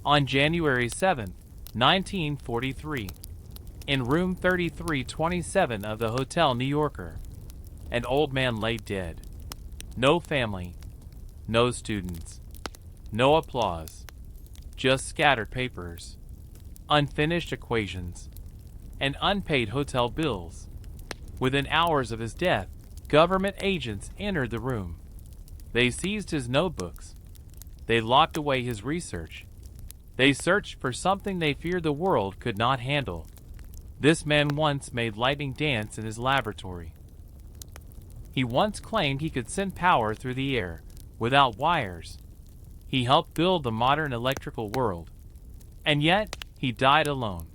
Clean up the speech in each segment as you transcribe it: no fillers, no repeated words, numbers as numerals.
On January 7, 1943, in room 3327 of the Hotel New Yorker, an old man lay dead. No family, no students, no applause, just scattered papers, unfinished equations, and unpaid hotel bills. Within hours of his death, government agents entered the room. They seized his notebooks. They locked away his research. They searched for something they feared the world could not handle. This man once made lightning dance in his laboratory. He once claimed he could send power through the air, without wires. He helped build the modern electrical world. And yet, he died alone.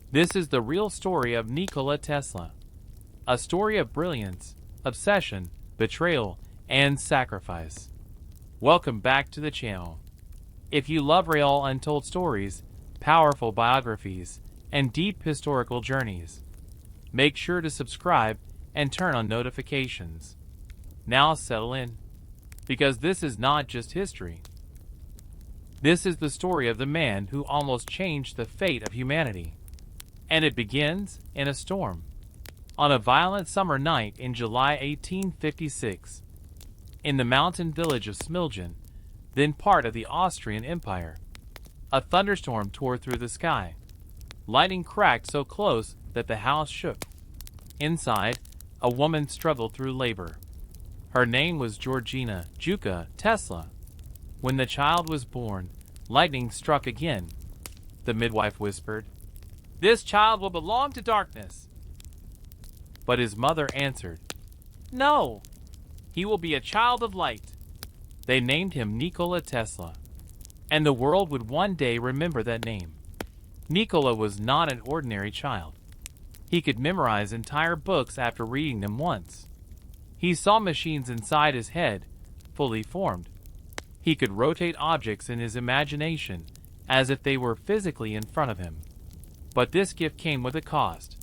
This is the real story of Nikola Tesla. A story of brilliance, obsession, betrayal, and sacrifice. Welcome back to the channel. If you love real untold stories, powerful biographies, and deep historical journeys, make sure to subscribe and turn on notifications. Now settle in, because this is not just history. This is the story of the man who almost changed the fate of humanity. And it begins in a storm. On a violent summer night in July 1856, in the mountain village of Smiljan, then part of the Austrian Empire, a thunderstorm tore through the sky. Lightning cracked so close that the house shook. Inside, a woman struggled through labor. Her name was Georgina Juka Tesla. When the child was born, lightning struck again. The midwife whispered, "This child will belong to darkness." But his mother answered, "No, he will be a child of light." They named him Nikola Tesla, and the world would one day remember that name. Nikola was not an ordinary child. He could memorize entire books after reading them once. He saw machines inside his head, fully formed. He could rotate objects in his imagination as if they were physically in front of him. But this gift came with a cost.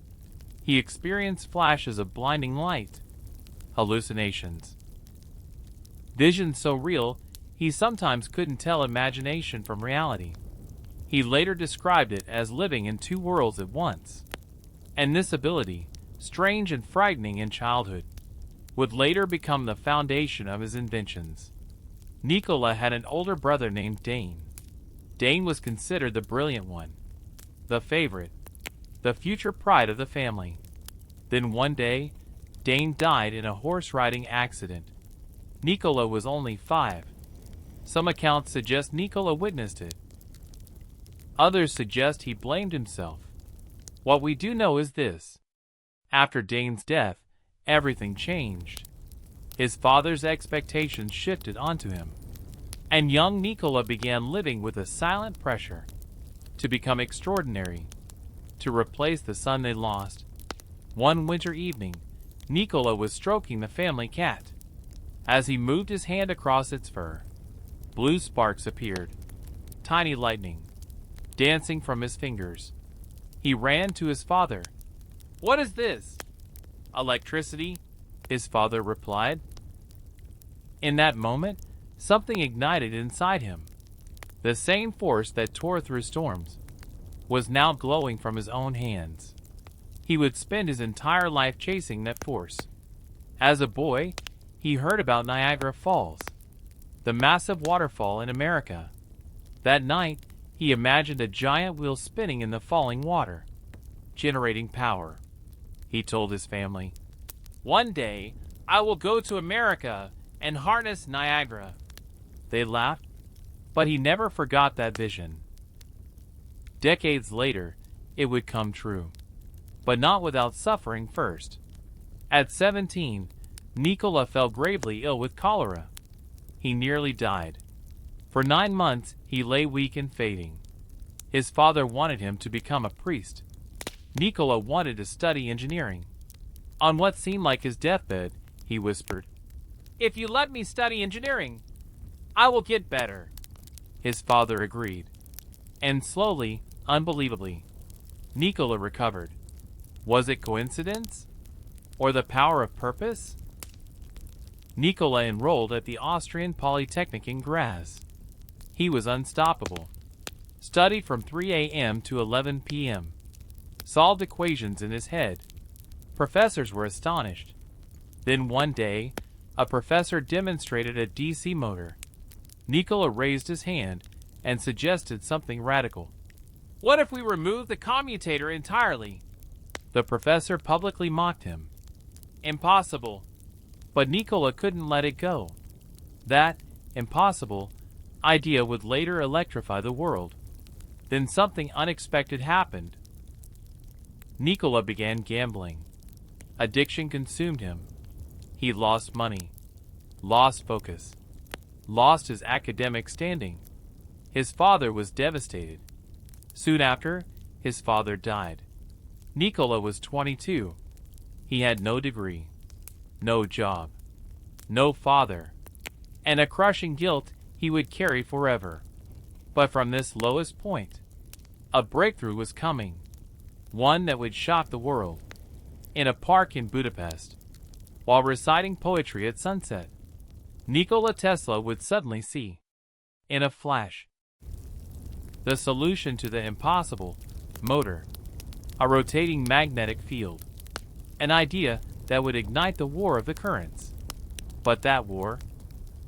He experienced flashes of blinding light, hallucinations, visions so real he sometimes couldn't tell imagination from reality. He later described it as living in two worlds at once. And this ability, strange and frightening in childhood, would later become the foundation of his inventions. Nikola had an older brother named Dane. Dane was considered the brilliant one, the favorite, the future pride of the family. Then one day, Dane died in a horse-riding accident. Nikola was only 5. Some accounts suggest Nikola witnessed it. Others suggest he blamed himself. What we do know is this. After Dane's death, everything changed. His father's expectations shifted onto him, and young Nikola began living with a silent pressure to become extraordinary, to replace the son they lost. One winter evening, Nikola was stroking the family cat. As he moved his hand across its fur, blue sparks appeared, tiny lightning, dancing from his fingers. He ran to his father. "What is this?" "Electricity," his father replied. In that moment, something ignited inside him. The same force that tore through storms was now glowing from his own hands. He would spend his entire life chasing that force. As a boy, he heard about Niagara Falls, the massive waterfall in America. That night, he imagined a giant wheel spinning in the falling water, generating power. He told his family, "One day, I will go to America and harness Niagara." They laughed, but he never forgot that vision. Decades later, it would come true, but not without suffering first. At 17, Nikola fell gravely ill with cholera. He nearly died. For 9 months, he lay weak and fading. His father wanted him to become a priest. Nikola wanted to study engineering. On what seemed like his deathbed, he whispered, "If you let me study engineering, I will get better." His father agreed. And slowly, unbelievably, Nikola recovered. Was it coincidence? Or the power of purpose? Nikola enrolled at the Austrian Polytechnic in Graz. He was unstoppable. studied from 3 a.m. to 11 p.m., solved equations in his head. Professors were astonished. Then one day, a professor demonstrated a DC motor. Nikola raised his hand and suggested something radical. "What if we remove the commutator entirely?" The professor publicly mocked him. "Impossible." But Nikola couldn't let it go. That impossible idea would later electrify the world. Then something unexpected happened. Nikola began gambling. Addiction consumed him. He lost money, lost focus, lost his academic standing. His father was devastated. Soon after, his father died. Nikola was 22. He had no degree, no job, no father, and a crushing guilt he would carry forever. But from this lowest point, a breakthrough was coming, one that would shock the world. In a park in Budapest, while reciting poetry at sunset, Nikola Tesla would suddenly see, in a flash, the solution to the impossible motor, a rotating magnetic field, an idea that would ignite the war of the currents. But that war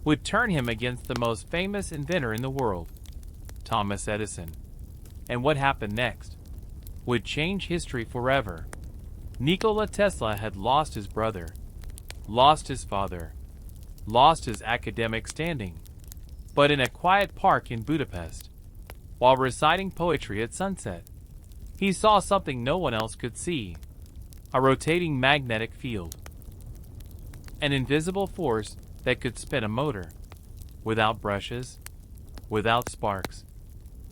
would turn him against the most famous inventor in the world, Thomas Edison. And what happened next would change history forever. Nikola Tesla had lost his brother, lost his father, lost his academic standing. But in a quiet park in Budapest, while reciting poetry at sunset, he saw something no one else could see, a rotating magnetic field, an invisible force that could spin a motor, without brushes, without sparks,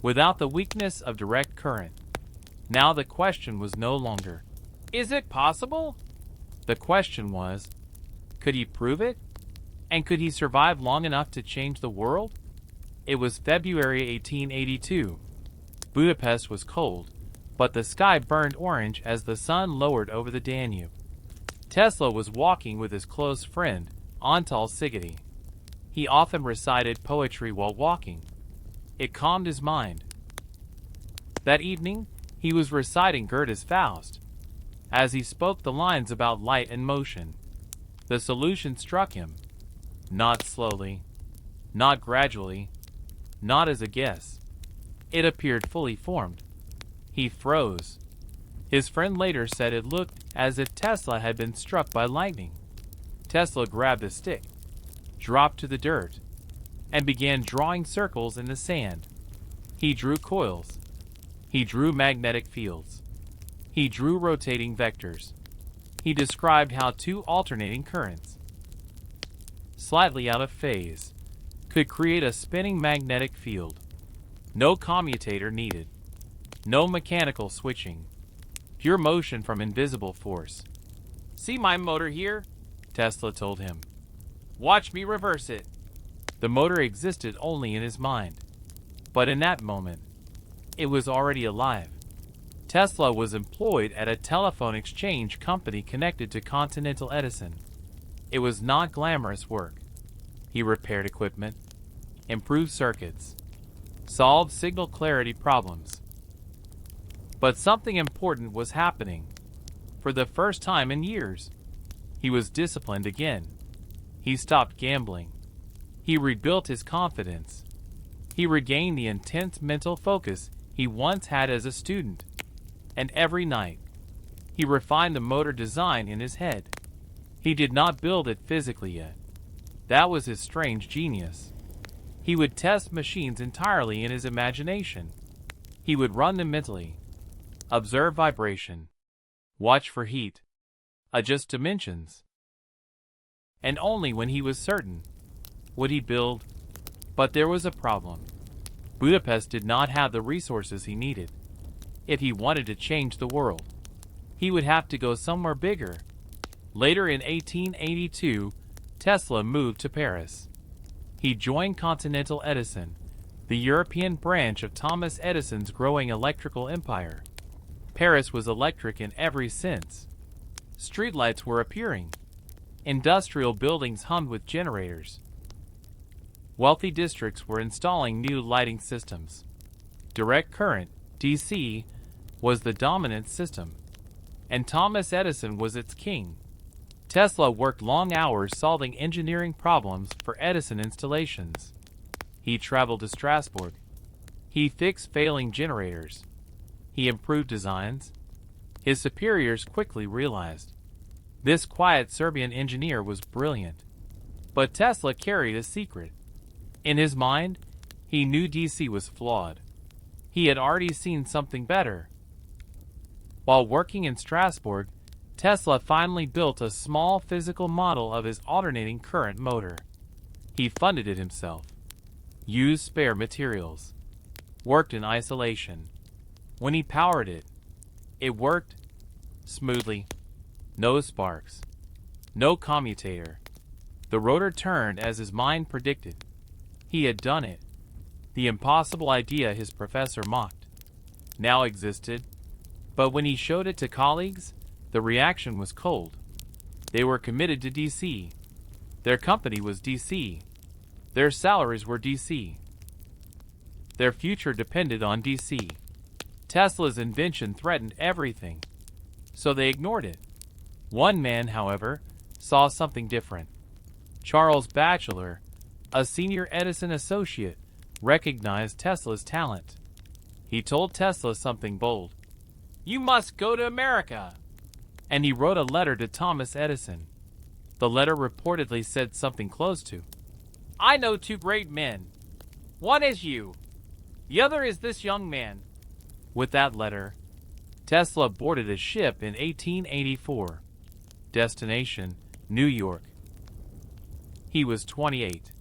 without the weakness of direct current. Now the question was no longer, "Is it possible?" The question was, could he prove it? And could he survive long enough to change the world? It was February 1882. Budapest was cold, but the sky burned orange as the sun lowered over the Danube. Tesla was walking with his close friend, Antal Sigeti. He often recited poetry while walking. It calmed his mind. That evening, he was reciting Goethe's Faust. As he spoke the lines about light and motion, the solution struck him. Not slowly, not gradually, not as a guess. It appeared fully formed. He froze. His friend later said it looked as if Tesla had been struck by lightning. Tesla grabbed a stick, dropped to the dirt, and began drawing circles in the sand. He drew coils. He drew magnetic fields. He drew rotating vectors. He described how two alternating currents, slightly out of phase, could create a spinning magnetic field. No commutator needed. No mechanical switching. Pure motion from invisible force. "See my motor here?" Tesla told him. "Watch me reverse it." The motor existed only in his mind. But in that moment, it was already alive. Tesla was employed at a telephone exchange company connected to Continental Edison. It was not glamorous work. He repaired equipment, improved circuits, solved signal clarity problems. But something important was happening. For the first time in years, he was disciplined again. He stopped gambling. He rebuilt his confidence. He regained the intense mental focus he once had as a student. And every night, he refined the motor design in his head. He did not build it physically yet. That was his strange genius. He would test machines entirely in his imagination. He would run them mentally, observe vibration, watch for heat, adjust dimensions. And only when he was certain would he build. But there was a problem. Budapest did not have the resources he needed. If he wanted to change the world, he would have to go somewhere bigger. Later in 1882, Tesla moved to Paris. He joined Continental Edison, the European branch of Thomas Edison's growing electrical empire. Paris was electric in every sense. Streetlights were appearing. Industrial buildings hummed with generators. Wealthy districts were installing new lighting systems. Direct current, DC, was the dominant system, and Thomas Edison was its king. Tesla worked long hours solving engineering problems for Edison installations. He traveled to Strasbourg. He fixed failing generators. He improved designs. His superiors quickly realized this quiet Serbian engineer was brilliant. But Tesla carried a secret. In his mind, he knew DC was flawed. He had already seen something better. While working in Strasbourg, Tesla finally built a small physical model of his alternating current motor. He funded it himself, used spare materials, worked in isolation. When he powered it, it worked smoothly. No sparks, no commutator. The rotor turned as his mind predicted. He had done it. The impossible idea his professor mocked now existed, but when he showed it to colleagues, the reaction was cold. They were committed to DC. Their company was DC. Their salaries were DC. Their future depended on DC. Tesla's invention threatened everything, so they ignored it. One man, however, saw something different. Charles Batchelor, a senior Edison associate, recognized Tesla's talent. He told Tesla something bold. "You must go to America." And he wrote a letter to Thomas Edison. The letter reportedly said something close to, "I know two great men. One is you. The other is this young man." With that letter, Tesla boarded a ship in 1884. Destination, New York. He was 28,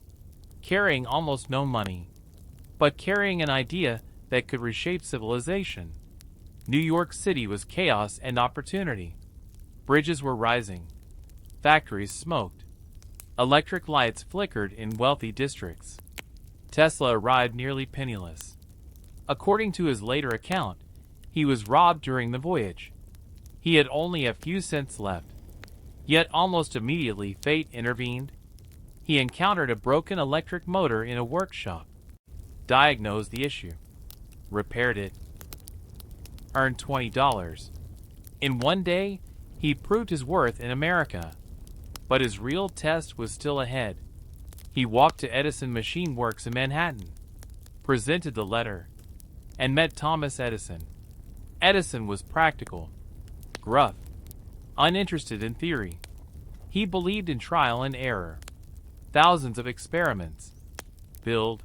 carrying almost no money, but carrying an idea that could reshape civilization. New York City was chaos and opportunity. Bridges were rising. Factories smoked. Electric lights flickered in wealthy districts. Tesla arrived nearly penniless. According to his later account, he was robbed during the voyage. He had only a few cents left. Yet almost immediately fate intervened. He encountered a broken electric motor in a workshop, diagnosed the issue, repaired it, earned $20. In one day, he proved his worth in America. But his real test was still ahead. He walked to Edison Machine Works in Manhattan, presented the letter, and met Thomas Edison. Edison was practical, gruff, uninterested in theory. He believed in trial and error. Thousands of experiments. Build,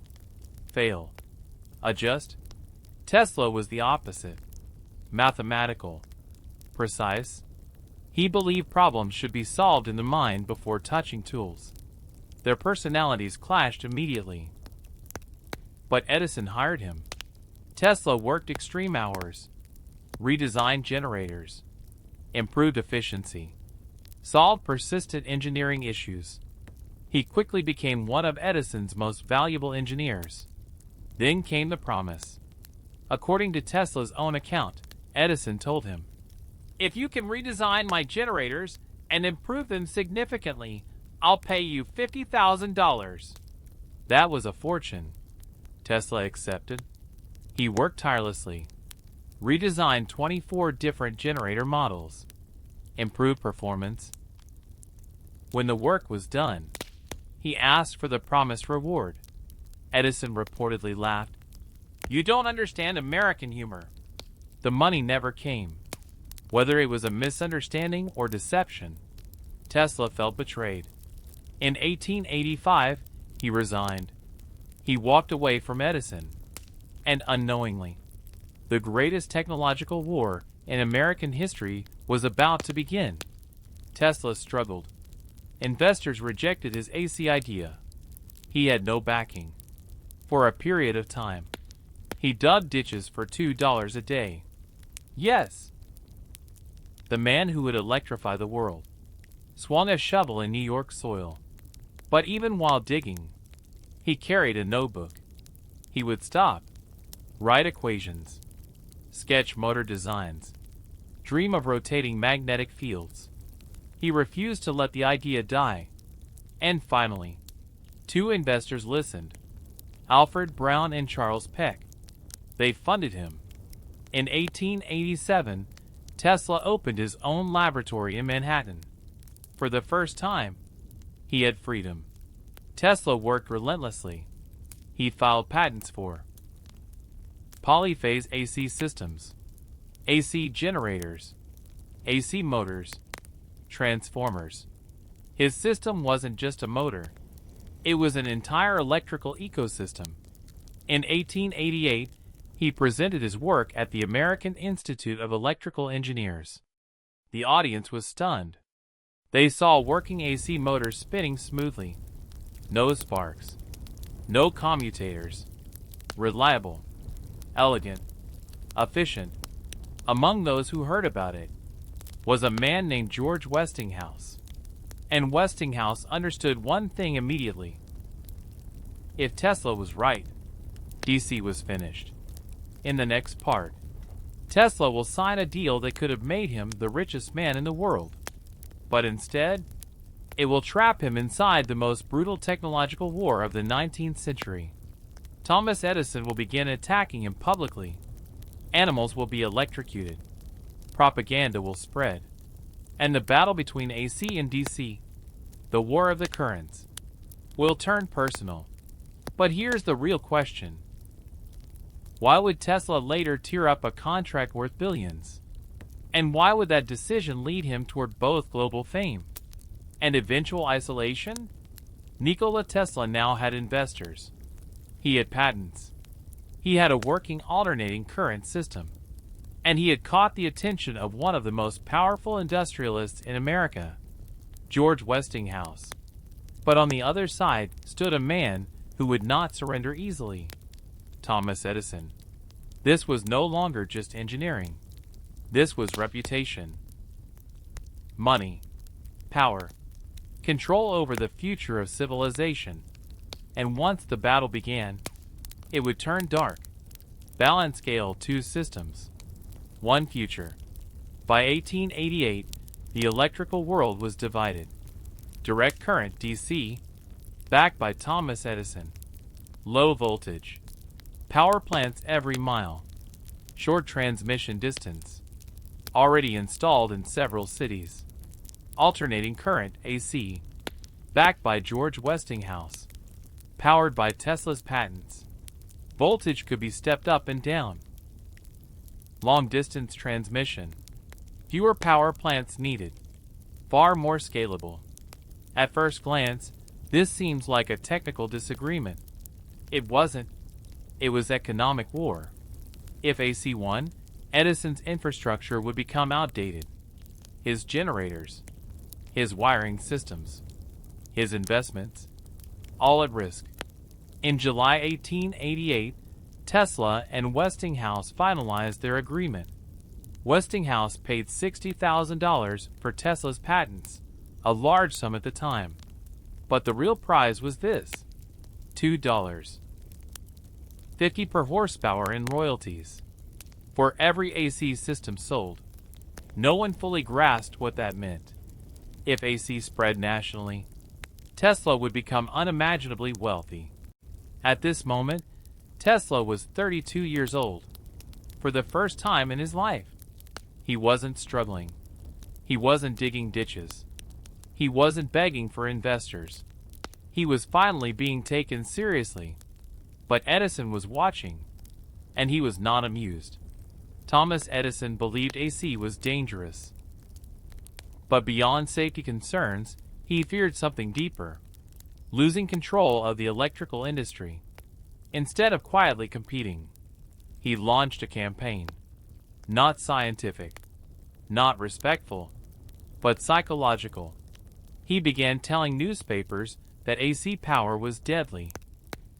fail, adjust. Tesla was the opposite. Mathematical, precise. He believed problems should be solved in the mind before touching tools. Their personalities clashed immediately. But Edison hired him. Tesla worked extreme hours, redesigned generators, improved efficiency, solved persistent engineering issues. He quickly became one of Edison's most valuable engineers. Then came the promise. According to Tesla's own account, Edison told him, "If you can redesign my generators and improve them significantly, I'll pay you $50,000. That was a fortune. Tesla accepted. He worked tirelessly, redesigned 24 different generator models, improved performance. When the work was done, he asked for the promised reward. Edison reportedly laughed. "You don't understand American humor." The money never came. Whether it was a misunderstanding or deception, Tesla felt betrayed. In 1885, he resigned. He walked away from Edison. And unknowingly, the greatest technological war in American history was about to begin. Tesla struggled. Investors rejected his AC idea. He had no backing. For a period of time, he dug ditches for $2 a day. Yes, the man who would electrify the world swung a shovel in New York soil. But even while digging, he carried a notebook. He would stop, write equations, sketch motor designs, dream of rotating magnetic fields. He refused to let the idea die. And finally, two investors listened, Alfred Brown and Charles Peck. They funded him. In 1887, Tesla opened his own laboratory in Manhattan. For the first time, he had freedom. Tesla worked relentlessly. He filed patents for polyphase AC systems, AC generators, AC motors, transformers. His system wasn't just a motor. It was an entire electrical ecosystem. In 1888, he presented his work at the American Institute of Electrical Engineers. The audience was stunned. They saw working AC motors spinning smoothly. No sparks. No commutators. Reliable. Elegant. Efficient. Among those who heard about it was a man named George Westinghouse. And Westinghouse understood one thing immediately. If Tesla was right, DC was finished. In the next part, Tesla will sign a deal that could have made him the richest man in the world. But instead, it will trap him inside the most brutal technological war of the 19th century. Thomas Edison will begin attacking him publicly. Animals will be electrocuted. Propaganda will spread. And the battle between AC and DC, the war of the currents, will turn personal. But here's the real question. Why would Tesla later tear up a contract worth billions? And why would that decision lead him toward both global fame and eventual isolation? Nikola Tesla now had investors. He had patents. He had a working alternating current system. And he had caught the attention of one of the most powerful industrialists in America, George Westinghouse. But on the other side stood a man who would not surrender easily, Thomas Edison. This was no longer just engineering. This was reputation. Money. Power. Control over the future of civilization. And once the battle began, it would turn dark. Balance scale two systems. One future. By 1888, the electrical world was divided. Direct current DC, backed by Thomas Edison. Low voltage. Power plants every mile. Short transmission distance. Already installed in several cities. Alternating current AC, backed by George Westinghouse. Powered by Tesla's patents. Voltage could be stepped up and down. Long-distance transmission. Fewer power plants needed. Far more scalable. At first glance, this seems like a technical disagreement. It wasn't. It was economic war. If AC won, Edison's infrastructure would become outdated. His generators, his wiring systems, his investments, all at risk. In July 1888, Tesla and Westinghouse finalized their agreement. Westinghouse paid $60,000 for Tesla's patents, a large sum at the time. But the real prize was this: $2.50 per horsepower in royalties for every AC system sold. No one fully grasped what that meant. If AC spread nationally, Tesla would become unimaginably wealthy. At this moment, Tesla was 32 years old. For the first time in his life, he wasn't struggling. He wasn't digging ditches. He wasn't begging for investors. He was finally being taken seriously. But Edison was watching, and he was not amused. Thomas Edison believed AC was dangerous. But beyond safety concerns, he feared something deeper: losing control of the electrical industry. Instead of quietly competing, he launched a campaign. Not scientific, not respectful, but psychological. He began telling newspapers that AC power was deadly.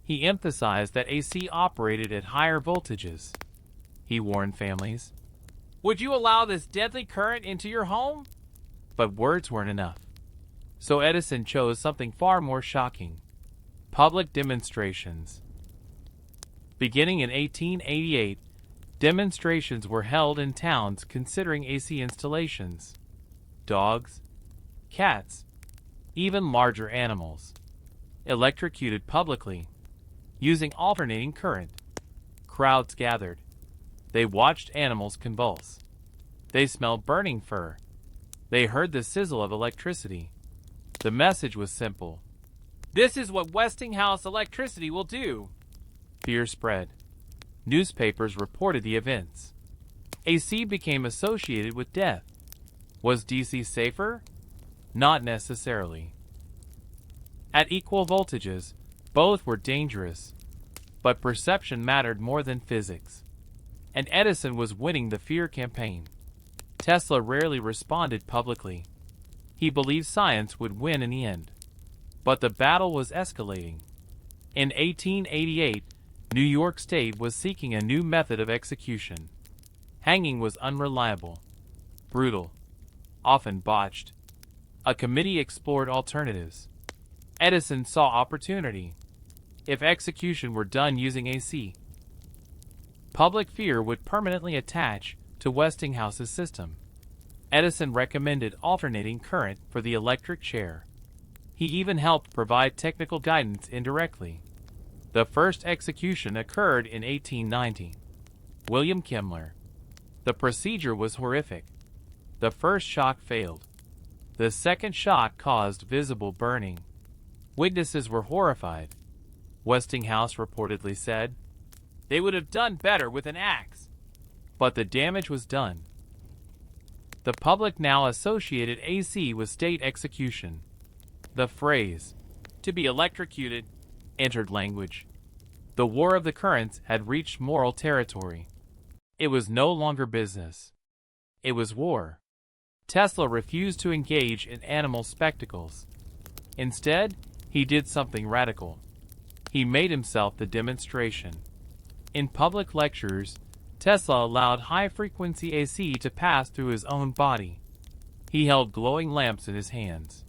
He emphasized that AC operated at higher voltages. He warned families, "Would you allow this deadly current into your home?" But words weren't enough. So Edison chose something far more shocking: public demonstrations. Beginning in 1888, demonstrations were held in towns considering AC installations. Dogs, cats, even larger animals, electrocuted publicly, using alternating current. Crowds gathered. They watched animals convulse. They smelled burning fur. They heard the sizzle of electricity. The message was simple. This is what Westinghouse electricity will do. Fear spread. Newspapers reported the events. AC became associated with death. Was DC safer? Not necessarily. At equal voltages, both were dangerous. But perception mattered more than physics. And Edison was winning the fear campaign. Tesla rarely responded publicly. He believed science would win in the end. But the battle was escalating. In 1888, New York State was seeking a new method of execution. Hanging was unreliable, brutal, often botched. A committee explored alternatives. Edison saw opportunity. If execution were done using AC, public fear would permanently attach to Westinghouse's system. Edison recommended alternating current for the electric chair. He even helped provide technical guidance indirectly. The first execution occurred in 1890. William Kemmler. The procedure was horrific. The first shock failed. The second shock caused visible burning. Witnesses were horrified. Westinghouse reportedly said, "They would have done better with an axe." But the damage was done. The public now associated AC with state execution. The phrase, "to be electrocuted," entered language. The war of the currents had reached moral territory. It was no longer business. It was war. Tesla refused to engage in animal spectacles. Instead, he did something radical. He made himself the demonstration. In public lectures, Tesla allowed high-frequency AC to pass through his own body. He held glowing lamps in his hands.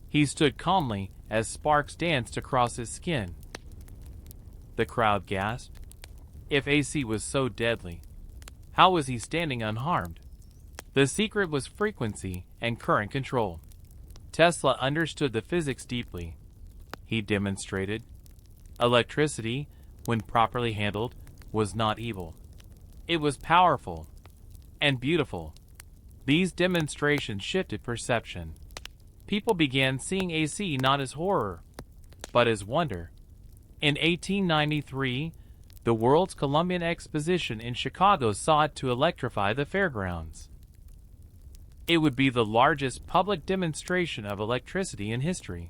He stood calmly as sparks danced across his skin. The crowd gasped. If AC was so deadly, how was he standing unharmed? The secret was frequency and current control. Tesla understood the physics deeply. He demonstrated. Electricity, when properly handled, was not evil. It was powerful and beautiful. These demonstrations shifted perception. People began seeing AC not as horror, but as wonder. In 1893, the World's Columbian Exposition in Chicago sought to electrify the fairgrounds. It would be the largest public demonstration of electricity in history.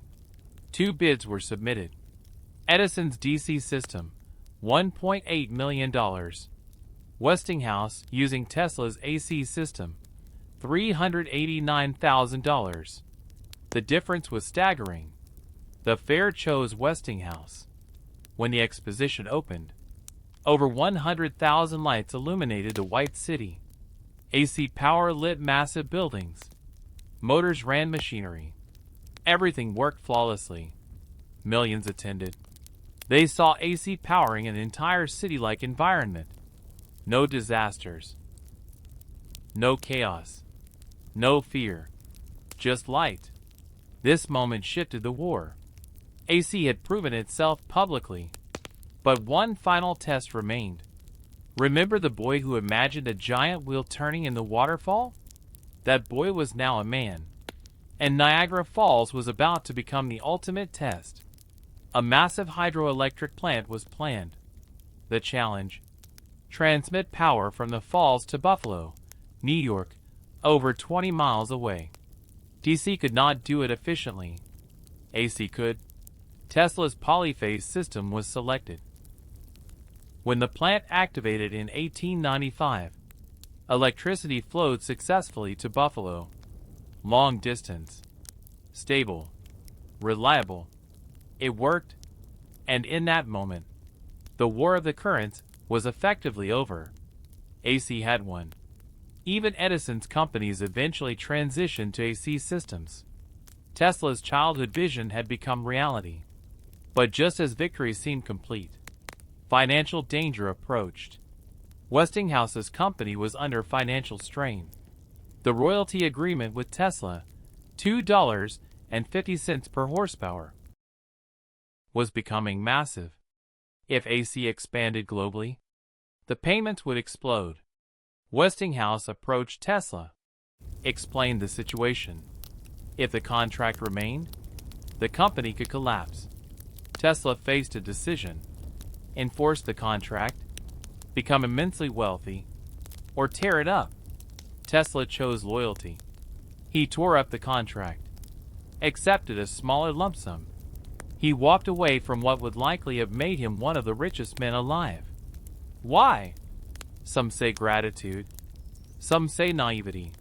2 bids were submitted. Edison's DC system, $1.8 million. Westinghouse, using Tesla's AC system, $389,000. The difference was staggering. The fair chose Westinghouse. When the exposition opened, over 100,000 lights illuminated the White City. AC power lit massive buildings. Motors ran machinery. Everything worked flawlessly. Millions attended. They saw AC powering an entire city-like environment. No disasters. No chaos. No fear. Just light. This moment shifted the war. AC had proven itself publicly. But one final test remained. Remember the boy who imagined a giant wheel turning in the waterfall? That boy was now a man. And Niagara Falls was about to become the ultimate test. A massive hydroelectric plant was planned. The challenge: transmit power from the falls to Buffalo, New York, over 20 miles away. DC could not do it efficiently. AC could. Tesla's polyphase system was selected. When the plant activated in 1895, electricity flowed successfully to Buffalo. Long distance. Stable. Reliable. It worked, and in that moment, the war of the currents was effectively over. AC had won. Even Edison's companies eventually transitioned to AC systems. Tesla's childhood vision had become reality. But just as victory seemed complete, financial danger approached. Westinghouse's company was under financial strain. The royalty agreement with Tesla, $2.50 per horsepower, was becoming massive. If AC expanded globally, The payments would explode. Westinghouse approached Tesla, explained the situation. If the contract remained, the company could collapse. Tesla faced a decision: enforce the contract, become immensely wealthy, or tear it up. Tesla chose loyalty. He tore up the contract, accepted a smaller lump sum. He walked away from what would likely have made him one of the richest men alive. Why? Some say gratitude. Some say naivety.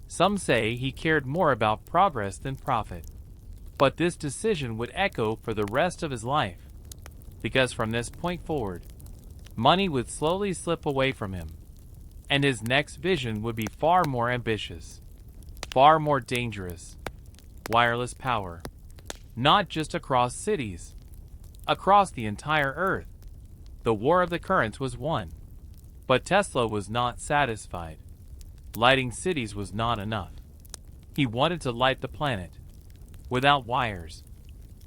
Some say he cared more about progress than profit. But this decision would echo for the rest of his life, because from this point forward, money would slowly slip away from him, and his next vision would be far more ambitious, far more dangerous. Wireless power, not just across cities, across the entire Earth. The war of the currents was won. But Tesla was not satisfied. Lighting cities was not enough. He wanted to light the planet, without wires,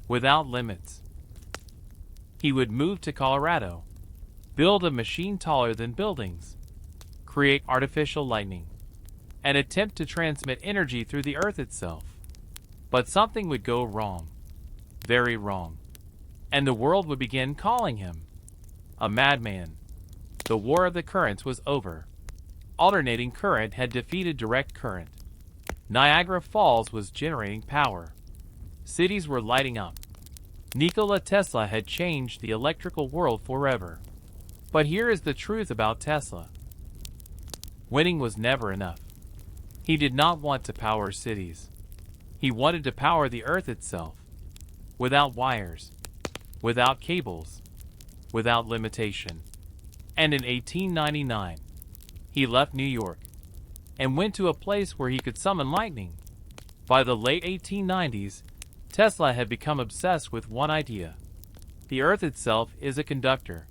without limits. He would move to Colorado, build a machine taller than buildings, create artificial lightning, and attempt to transmit energy through the Earth itself. But something would go wrong, very wrong, and the world would begin calling him a madman. The war of the currents was over. Alternating current had defeated direct current. Niagara Falls was generating power. Cities were lighting up. Nikola Tesla had changed the electrical world forever. But here is the truth about Tesla. Winning was never enough. He did not want to power cities. He wanted to power the Earth itself, without wires, without cables, without limitation. And in 1899, he left New York and went to a place where he could summon lightning. By the late 1890s, Tesla had become obsessed with one idea. The Earth itself is a conductor.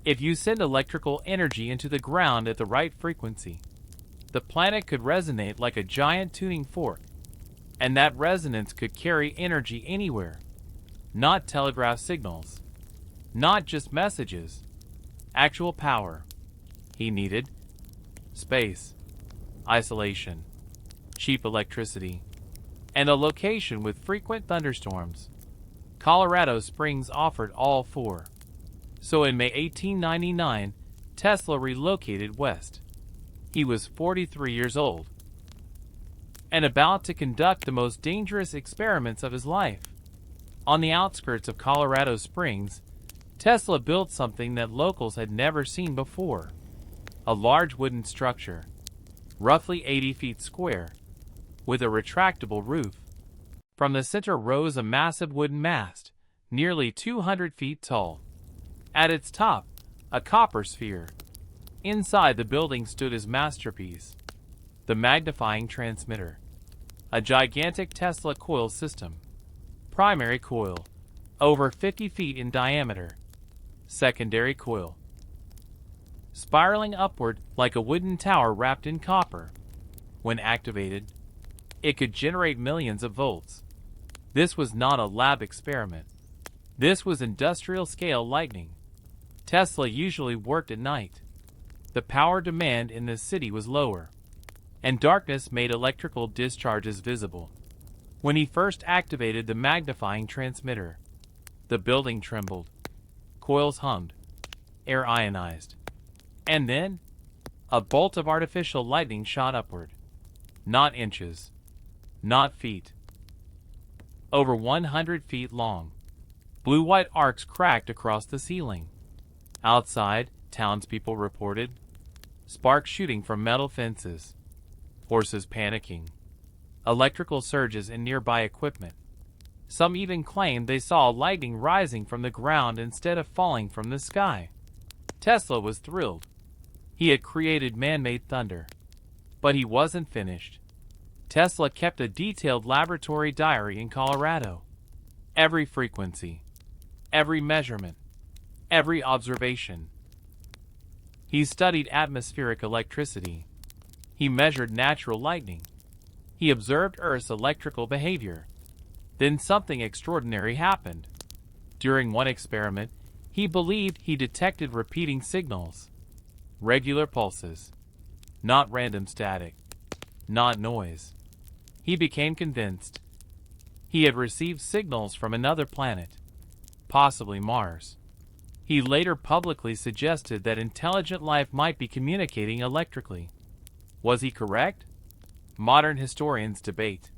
If you send electrical energy into the ground at the right frequency, the planet could resonate like a giant tuning fork, and that resonance could carry energy anywhere. Not telegraph signals, not just messages, actual power. He needed space, isolation, cheap electricity, and a location with frequent thunderstorms. Colorado Springs offered all four. So in May 1899, Tesla relocated west. He was 43 years old and about to conduct the most dangerous experiments of his life. On the outskirts of Colorado Springs, Tesla built something that locals had never seen before. A large wooden structure, roughly 80 feet square, with a retractable roof. From the center rose a massive wooden mast, nearly 200 feet tall. At its top, a copper sphere. Inside the building stood his masterpiece, the magnifying transmitter. A gigantic Tesla coil system. Primary coil, over 50 feet in diameter. Secondary coil, spiraling upward like a wooden tower wrapped in copper. When activated, it could generate millions of volts. This was not a lab experiment. This was industrial-scale lightning. Tesla usually worked at night. The power demand in the city was lower, and darkness made electrical discharges visible. When he first activated the magnifying transmitter, the building trembled. Coils hummed, air ionized. And then, a bolt of artificial lightning shot upward. Not inches, not feet. Over 100 feet long. Blue-white arcs cracked across the ceiling. Outside, townspeople reported sparks shooting from metal fences, horses panicking, electrical surges in nearby equipment. Some even claimed they saw lightning rising from the ground instead of falling from the sky. Tesla was thrilled. He had created man-made thunder. But he wasn't finished. Tesla kept a detailed laboratory diary in Colorado. Every frequency, every measurement, every observation. He studied atmospheric electricity. He measured natural lightning. He observed Earth's electrical behavior. Then something extraordinary happened. During one experiment, He believed he detected repeating signals, regular pulses, not random static, not noise. He became convinced he had received signals from another planet, possibly Mars. He later publicly suggested that intelligent life might be communicating electrically. Was he correct? Modern historians debate.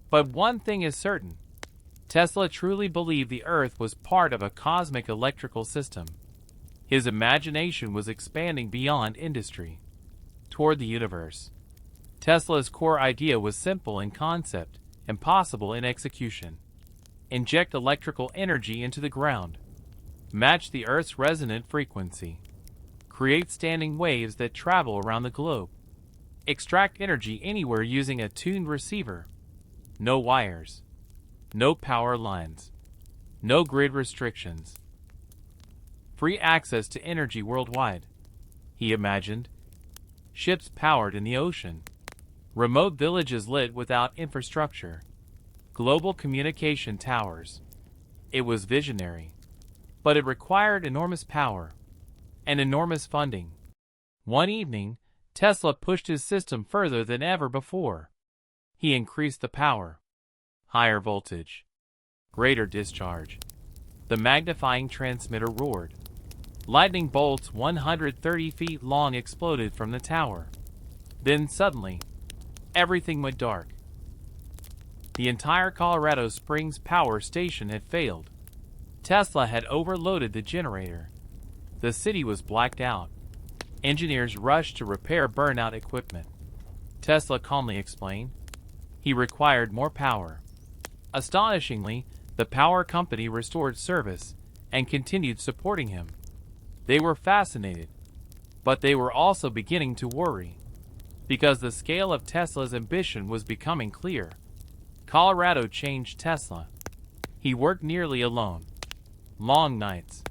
But one thing is certain. Tesla truly believed the Earth was part of a cosmic electrical system. His imagination was expanding beyond industry, toward the universe. Tesla's core idea was simple in concept, impossible in execution. Inject electrical energy into the ground. Match the Earth's resonant frequency. Create standing waves that travel around the globe. Extract energy anywhere using a tuned receiver. No wires. No power lines. No grid restrictions. Free access to energy worldwide. He imagined. Ships powered in the ocean. Remote villages lit without infrastructure. Global communication towers. It was visionary. But it required enormous power and enormous funding. One evening, Tesla pushed his system further than ever before. He increased the power. Higher voltage. Greater discharge. The magnifying transmitter roared. Lightning bolts 130 feet long exploded from the tower. Then suddenly, everything went dark. The entire Colorado Springs power station had failed. Tesla had overloaded the generator. The city was blacked out. Engineers rushed to repair burnout equipment. Tesla calmly explained. He required more power. Astonishingly, the power company restored service and continued supporting him. They were fascinated, but they were also beginning to worry, because the scale of Tesla's ambition was becoming clear. Colorado changed Tesla. He worked nearly alone. Long nights.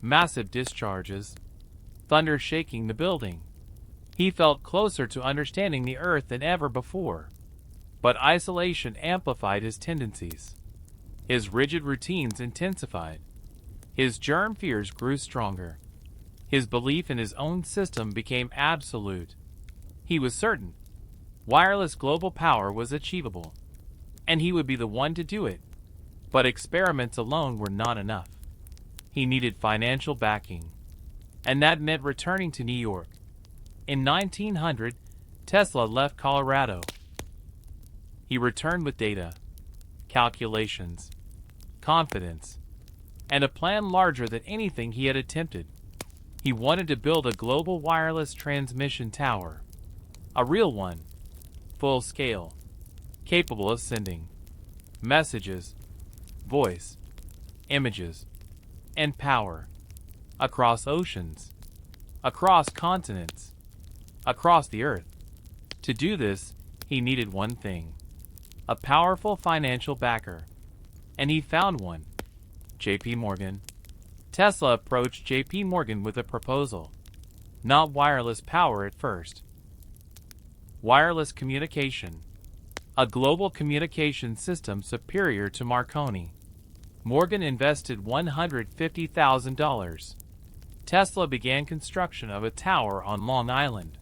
Massive discharges. Thunder shaking the building. He felt closer to understanding the Earth than ever before. But isolation amplified his tendencies. His rigid routines intensified. His germ fears grew stronger. His belief in his own system became absolute. He was certain wireless global power was achievable, and he would be the one to do it. But experiments alone were not enough. He needed financial backing, and that meant returning to New York. In 1900, Tesla left Colorado. He returned with data, calculations, confidence, and a plan larger than anything he had attempted. He wanted to build a global wireless transmission tower. A real one, full scale, capable of sending messages, voice, images, and power across oceans, across continents, across the Earth. To do this, he needed one thing: a powerful financial backer. And he found one: J.P. Morgan. Tesla approached J.P. Morgan with a proposal. Not wireless power at first. Wireless communication. A global communication system superior to Marconi. Morgan invested $150,000. Tesla began construction of a tower on Long Island.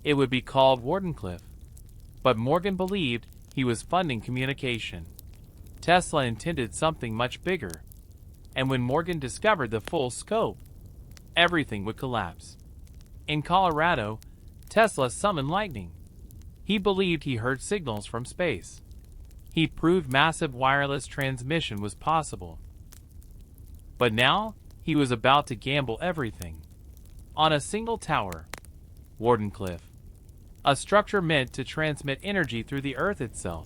It would be called Wardenclyffe. But Morgan believed he was funding communication. Tesla intended something much bigger. And when Morgan discovered the full scope, everything would collapse. In Colorado, Tesla summoned lightning. He believed he heard signals from space. He proved massive wireless transmission was possible. But now, he was about to gamble everything on a single tower, Wardenclyffe, a structure meant to transmit energy through the Earth itself.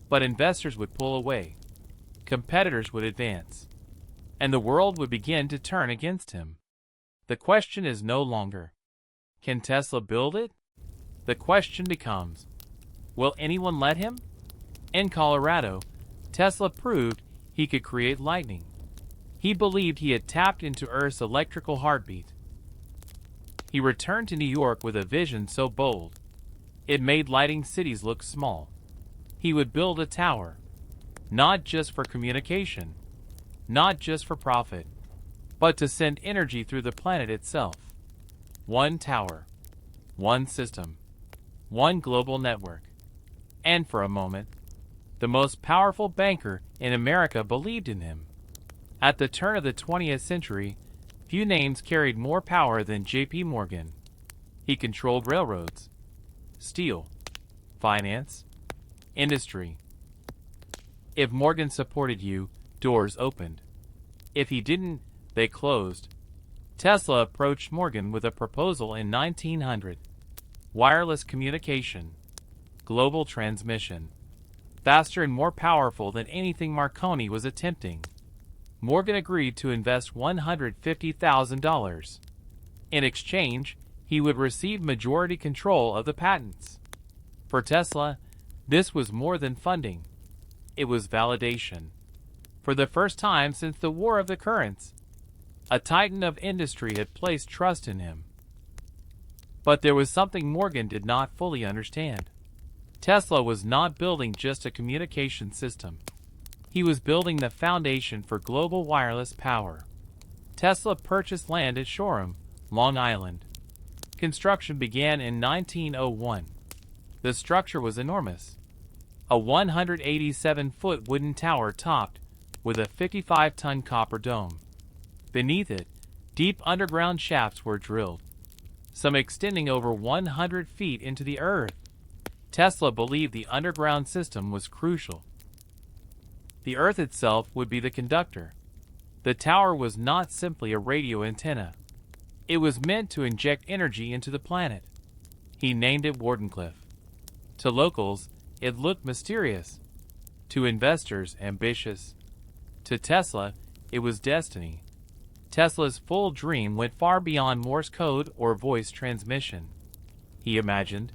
But investors would pull away, competitors would advance, and the world would begin to turn against him. The question is no longer, can Tesla build it? The question becomes, will anyone let him? In Colorado, Tesla proved he could create lightning. He believed he had tapped into Earth's electrical heartbeat. He returned to New York with a vision so bold, it made lighting cities look small. He would build a tower, not just for communication, not just for profit, but to send energy through the planet itself. One tower, one system, one global network. And for a moment, the most powerful banker in America believed in him. At the turn of the 20th century, few names carried more power than J.P. Morgan. He controlled railroads, steel, finance, industry. If Morgan supported you, doors opened. If he didn't, they closed. Tesla approached Morgan with a proposal in 1900. Wireless communication, global transmission, faster and more powerful than anything Marconi was attempting. Morgan agreed to invest $150,000. In exchange, he would receive majority control of the patents. For Tesla, this was more than funding. It was validation. For the first time since the War of the Currents, a titan of industry had placed trust in him. But there was something Morgan did not fully understand. Tesla was not building just a communication system. He was building the foundation for global wireless power. Tesla purchased land at Shoreham, Long Island. Construction began in 1901. The structure was enormous. A 187-foot wooden tower topped with a 55-ton copper dome. Beneath it, deep underground shafts were drilled, some extending over 100 feet into the earth. Tesla believed the underground system was crucial. The earth itself would be the conductor. The tower was not simply a radio antenna. It was meant to inject energy into the planet. He named it Wardenclyffe. To locals, it looked mysterious. To investors, ambitious. To Tesla, it was destiny. Tesla's full dream went far beyond Morse code or voice transmission. He imagined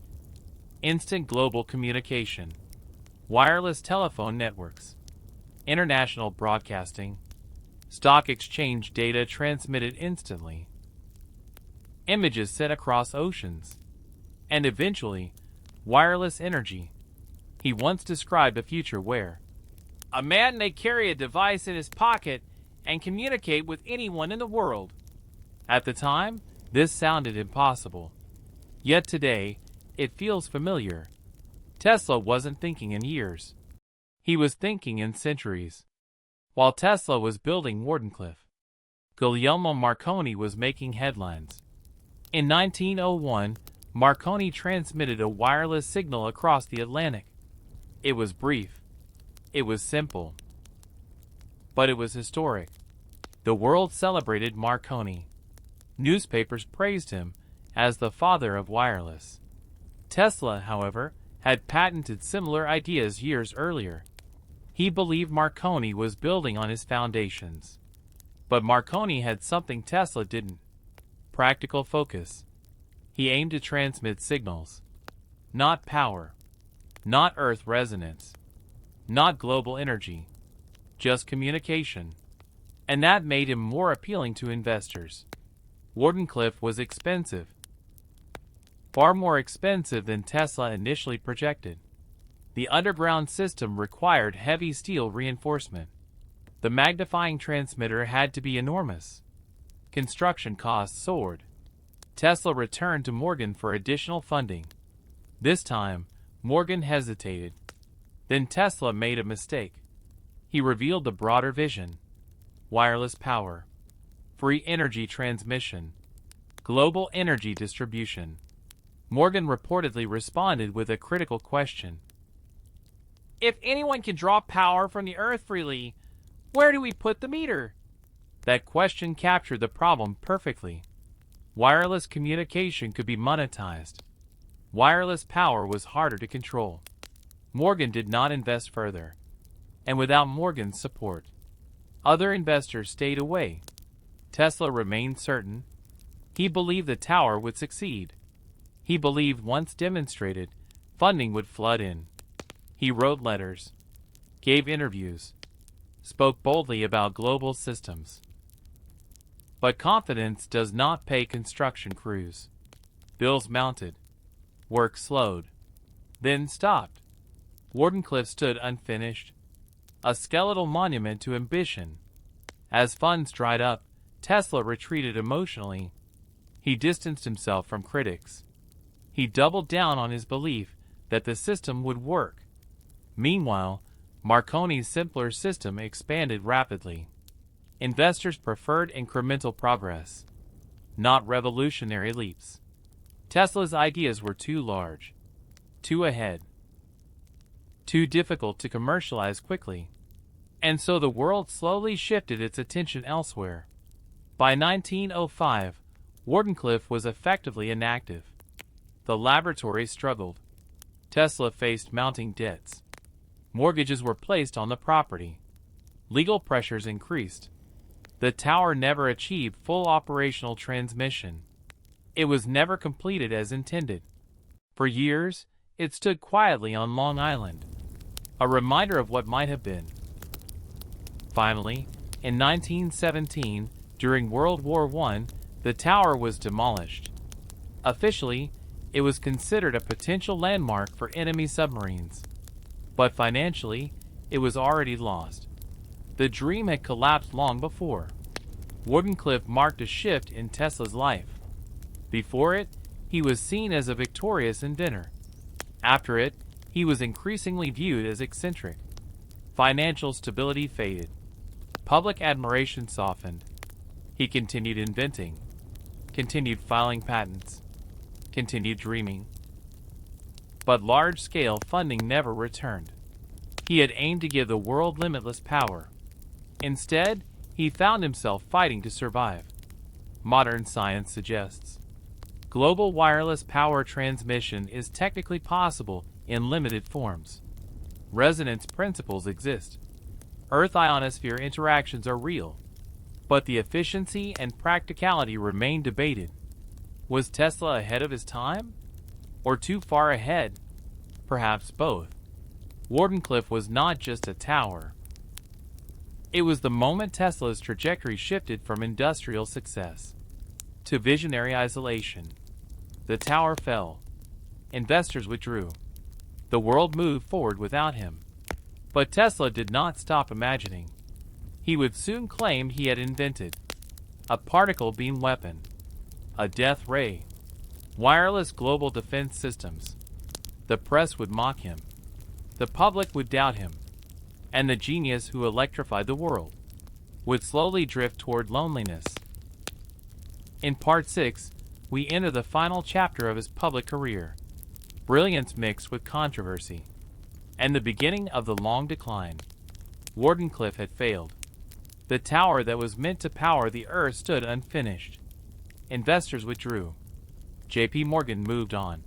instant global communication, wireless telephone networks, international broadcasting, stock exchange data transmitted instantly, images sent across oceans, and eventually, wireless energy. He once described a future where a man may carry a device in his pocket and communicate with anyone in the world. At the time, this sounded impossible. Yet today, it feels familiar. Tesla wasn't thinking in years. He was thinking in centuries. While Tesla was building Wardenclyffe, Guglielmo Marconi was making headlines. In 1901, Marconi transmitted a wireless signal across the Atlantic. It was brief. It was simple. But it was historic. The world celebrated Marconi. Newspapers praised him as the father of wireless. Tesla, however, had patented similar ideas years earlier. He believed Marconi was building on his foundations. But Marconi had something Tesla didn't: practical focus. He aimed to transmit signals, not power, not Earth resonance, not global energy, just communication. And that made him more appealing to investors. Wardenclyffe was expensive, far more expensive than Tesla initially projected. The underground system required heavy steel reinforcement. The magnifying transmitter had to be enormous. Construction costs soared. Tesla returned to Morgan for additional funding. This time, Morgan hesitated. Then Tesla made a mistake. He revealed the broader vision: wireless power, free energy transmission, global energy distribution. Morgan reportedly responded with a critical question. If anyone can draw power from the earth freely, where do we put the meter? That question captured the problem perfectly. Wireless communication could be monetized. Wireless power was harder to control. Morgan did not invest further. And without Morgan's support, other investors stayed away. Tesla remained certain. He believed the tower would succeed. He believed once demonstrated, funding would flood in. He wrote letters, gave interviews, spoke boldly about global systems. But confidence does not pay construction crews. Bills mounted. Work slowed. Then stopped. Wardenclyffe stood unfinished, a skeletal monument to ambition. As funds dried up, Tesla retreated emotionally. He distanced himself from critics. He doubled down on his belief that the system would work. Meanwhile, Marconi's simpler system expanded rapidly. Investors preferred incremental progress, not revolutionary leaps. Tesla's ideas were too large, too ahead, too difficult to commercialize quickly. And so the world slowly shifted its attention elsewhere. By 1905, Wardenclyffe was effectively inactive. The laboratory struggled. Tesla faced mounting debts. Mortgages were placed on the property. Legal pressures increased. The tower never achieved full operational transmission. It was never completed as intended. For years, it stood quietly on Long Island, a reminder of what might have been. Finally, in 1917, during World War I, the tower was demolished. Officially, it was considered a potential landmark for enemy submarines. But financially, it was already lost. The dream had collapsed long before. Wardenclyffe marked a shift in Tesla's life. Before it, he was seen as a victorious inventor. After it, he was increasingly viewed as eccentric. Financial stability faded. Public admiration softened. He continued inventing, continued filing patents, continued dreaming. But large-scale funding never returned. He had aimed to give the world limitless power. Instead, he found himself fighting to survive. Modern science suggests global wireless power transmission is technically possible in limited forms. Resonance principles exist. Earth-ionosphere interactions are real. But the efficiency and practicality remain debated. Was Tesla ahead of his time? Or too far ahead? Perhaps both. Wardenclyffe was not just a tower. It was the moment Tesla's trajectory shifted from industrial success to visionary isolation. The tower fell. Investors withdrew. The world moved forward without him. But Tesla did not stop imagining. He would soon claim he had invented a particle beam weapon, a death ray, wireless global defense systems. The press would mock him. The public would doubt him. And the genius who electrified the world would slowly drift toward loneliness. In Part 6, we enter the final chapter of his public career, brilliance mixed with controversy, and the beginning of the long decline. Wardenclyffe had failed. The tower that was meant to power the Earth stood unfinished. Investors withdrew. J.P. Morgan moved on.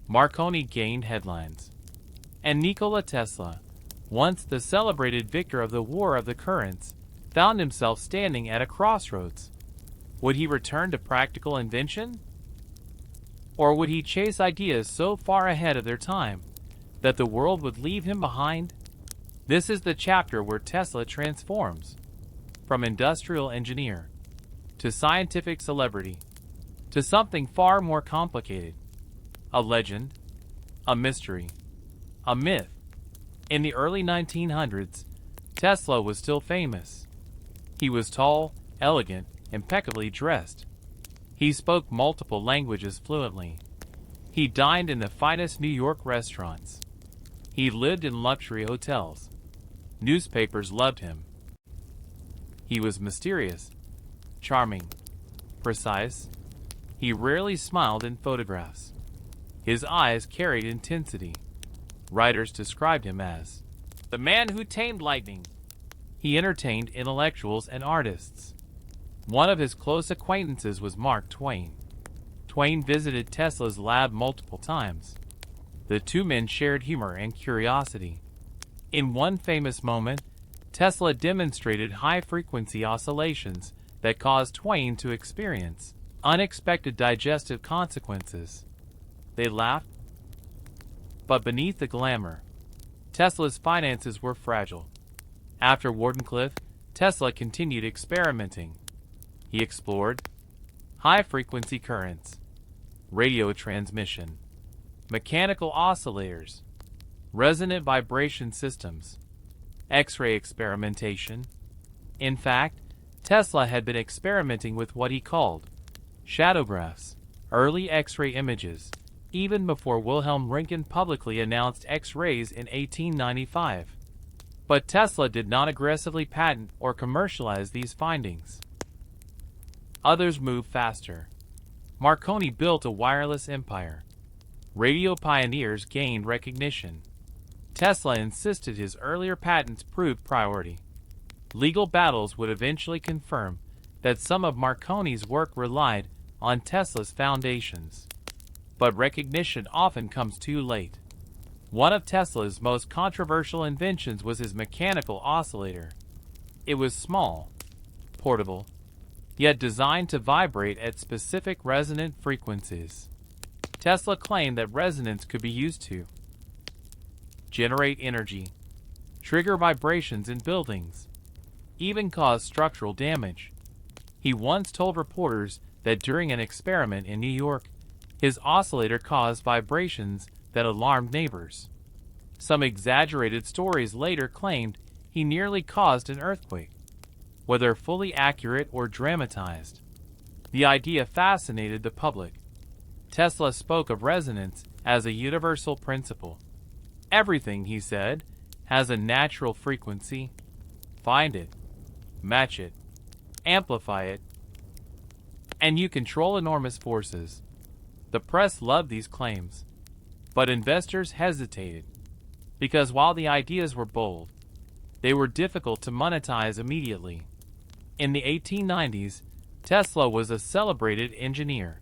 Marconi gained headlines. And Nikola Tesla, once the celebrated victor of the War of the Currents, found himself standing at a crossroads. Would he return to practical invention? Or would he chase ideas so far ahead of their time that the world would leave him behind? This is the chapter where Tesla transforms from industrial engineer to scientific celebrity to something far more complicated. A legend, a mystery, a myth. In the early 1900s, Tesla was still famous. He was tall, elegant, impeccably dressed. He spoke multiple languages fluently. He dined in the finest New York restaurants. He lived in luxury hotels. Newspapers loved him. He was mysterious, charming, precise. He rarely smiled in photographs. His eyes carried intensity. Writers described him as the man who tamed lightning. He entertained intellectuals and artists. One of his close acquaintances was Mark Twain. Twain visited Tesla's lab multiple times. The two men shared humor and curiosity. In one famous moment, Tesla demonstrated high-frequency oscillations that caused Twain to experience unexpected digestive consequences. They laughed. But beneath the glamour, Tesla's finances were fragile. After Wardenclyffe, Tesla continued experimenting. He explored high-frequency currents, radio transmission, mechanical oscillators, resonant vibration systems, X-ray experimentation. In fact, Tesla had been experimenting with what he called shadowgraphs, early X-ray images, even before Wilhelm Röntgen publicly announced X-rays in 1895. But Tesla did not aggressively patent or commercialize these findings. Others moved faster. Marconi built a wireless empire. Radio pioneers gained recognition. Tesla insisted his earlier patents proved priority. Legal battles would eventually confirm that some of Marconi's work relied on Tesla's foundations. But recognition often comes too late. One of Tesla's most controversial inventions was his mechanical oscillator. It was small, portable, yet designed to vibrate at specific resonant frequencies. Tesla claimed that resonance could be used to generate energy, trigger vibrations in buildings, even cause structural damage. He once told reporters that during an experiment in New York, his oscillator caused vibrations that alarmed neighbors. Some exaggerated stories later claimed he nearly caused an earthquake. Whether fully accurate or dramatized, the idea fascinated the public. Tesla spoke of resonance as a universal principle. Everything, he said, has a natural frequency. Find it, match it, amplify it, and you control enormous forces. The press loved these claims, but investors hesitated, because while the ideas were bold, they were difficult to monetize immediately. In the 1890s, Tesla was a celebrated engineer.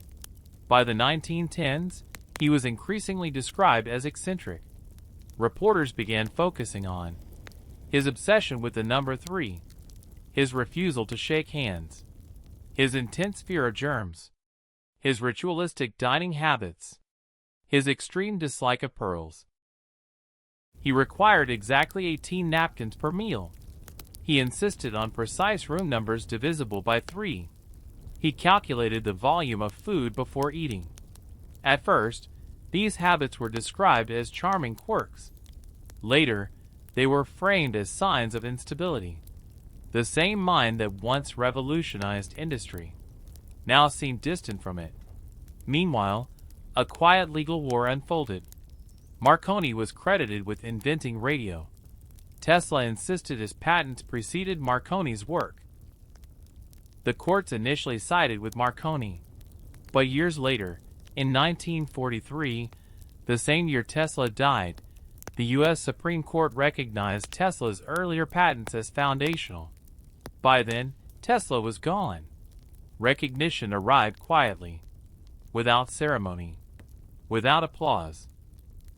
By the 1910s, he was increasingly described as eccentric. Reporters began focusing on his obsession with the number 3, his refusal to shake hands, his intense fear of germs, his ritualistic dining habits, his extreme dislike of pearls. He required exactly 18 napkins per meal. He insisted on precise room numbers divisible by 3. He calculated the volume of food before eating. At first, these habits were described as charming quirks. Later, they were framed as signs of instability. The same mind that once revolutionized industry now seemed distant from it. Meanwhile, a quiet legal war unfolded. Marconi was credited with inventing radio. Tesla insisted his patents preceded Marconi's work. The courts initially sided with Marconi, but years later, in 1943, the same year Tesla died, the U.S. Supreme Court recognized Tesla's earlier patents as foundational. By then, Tesla was gone. Recognition arrived quietly, without ceremony, without applause.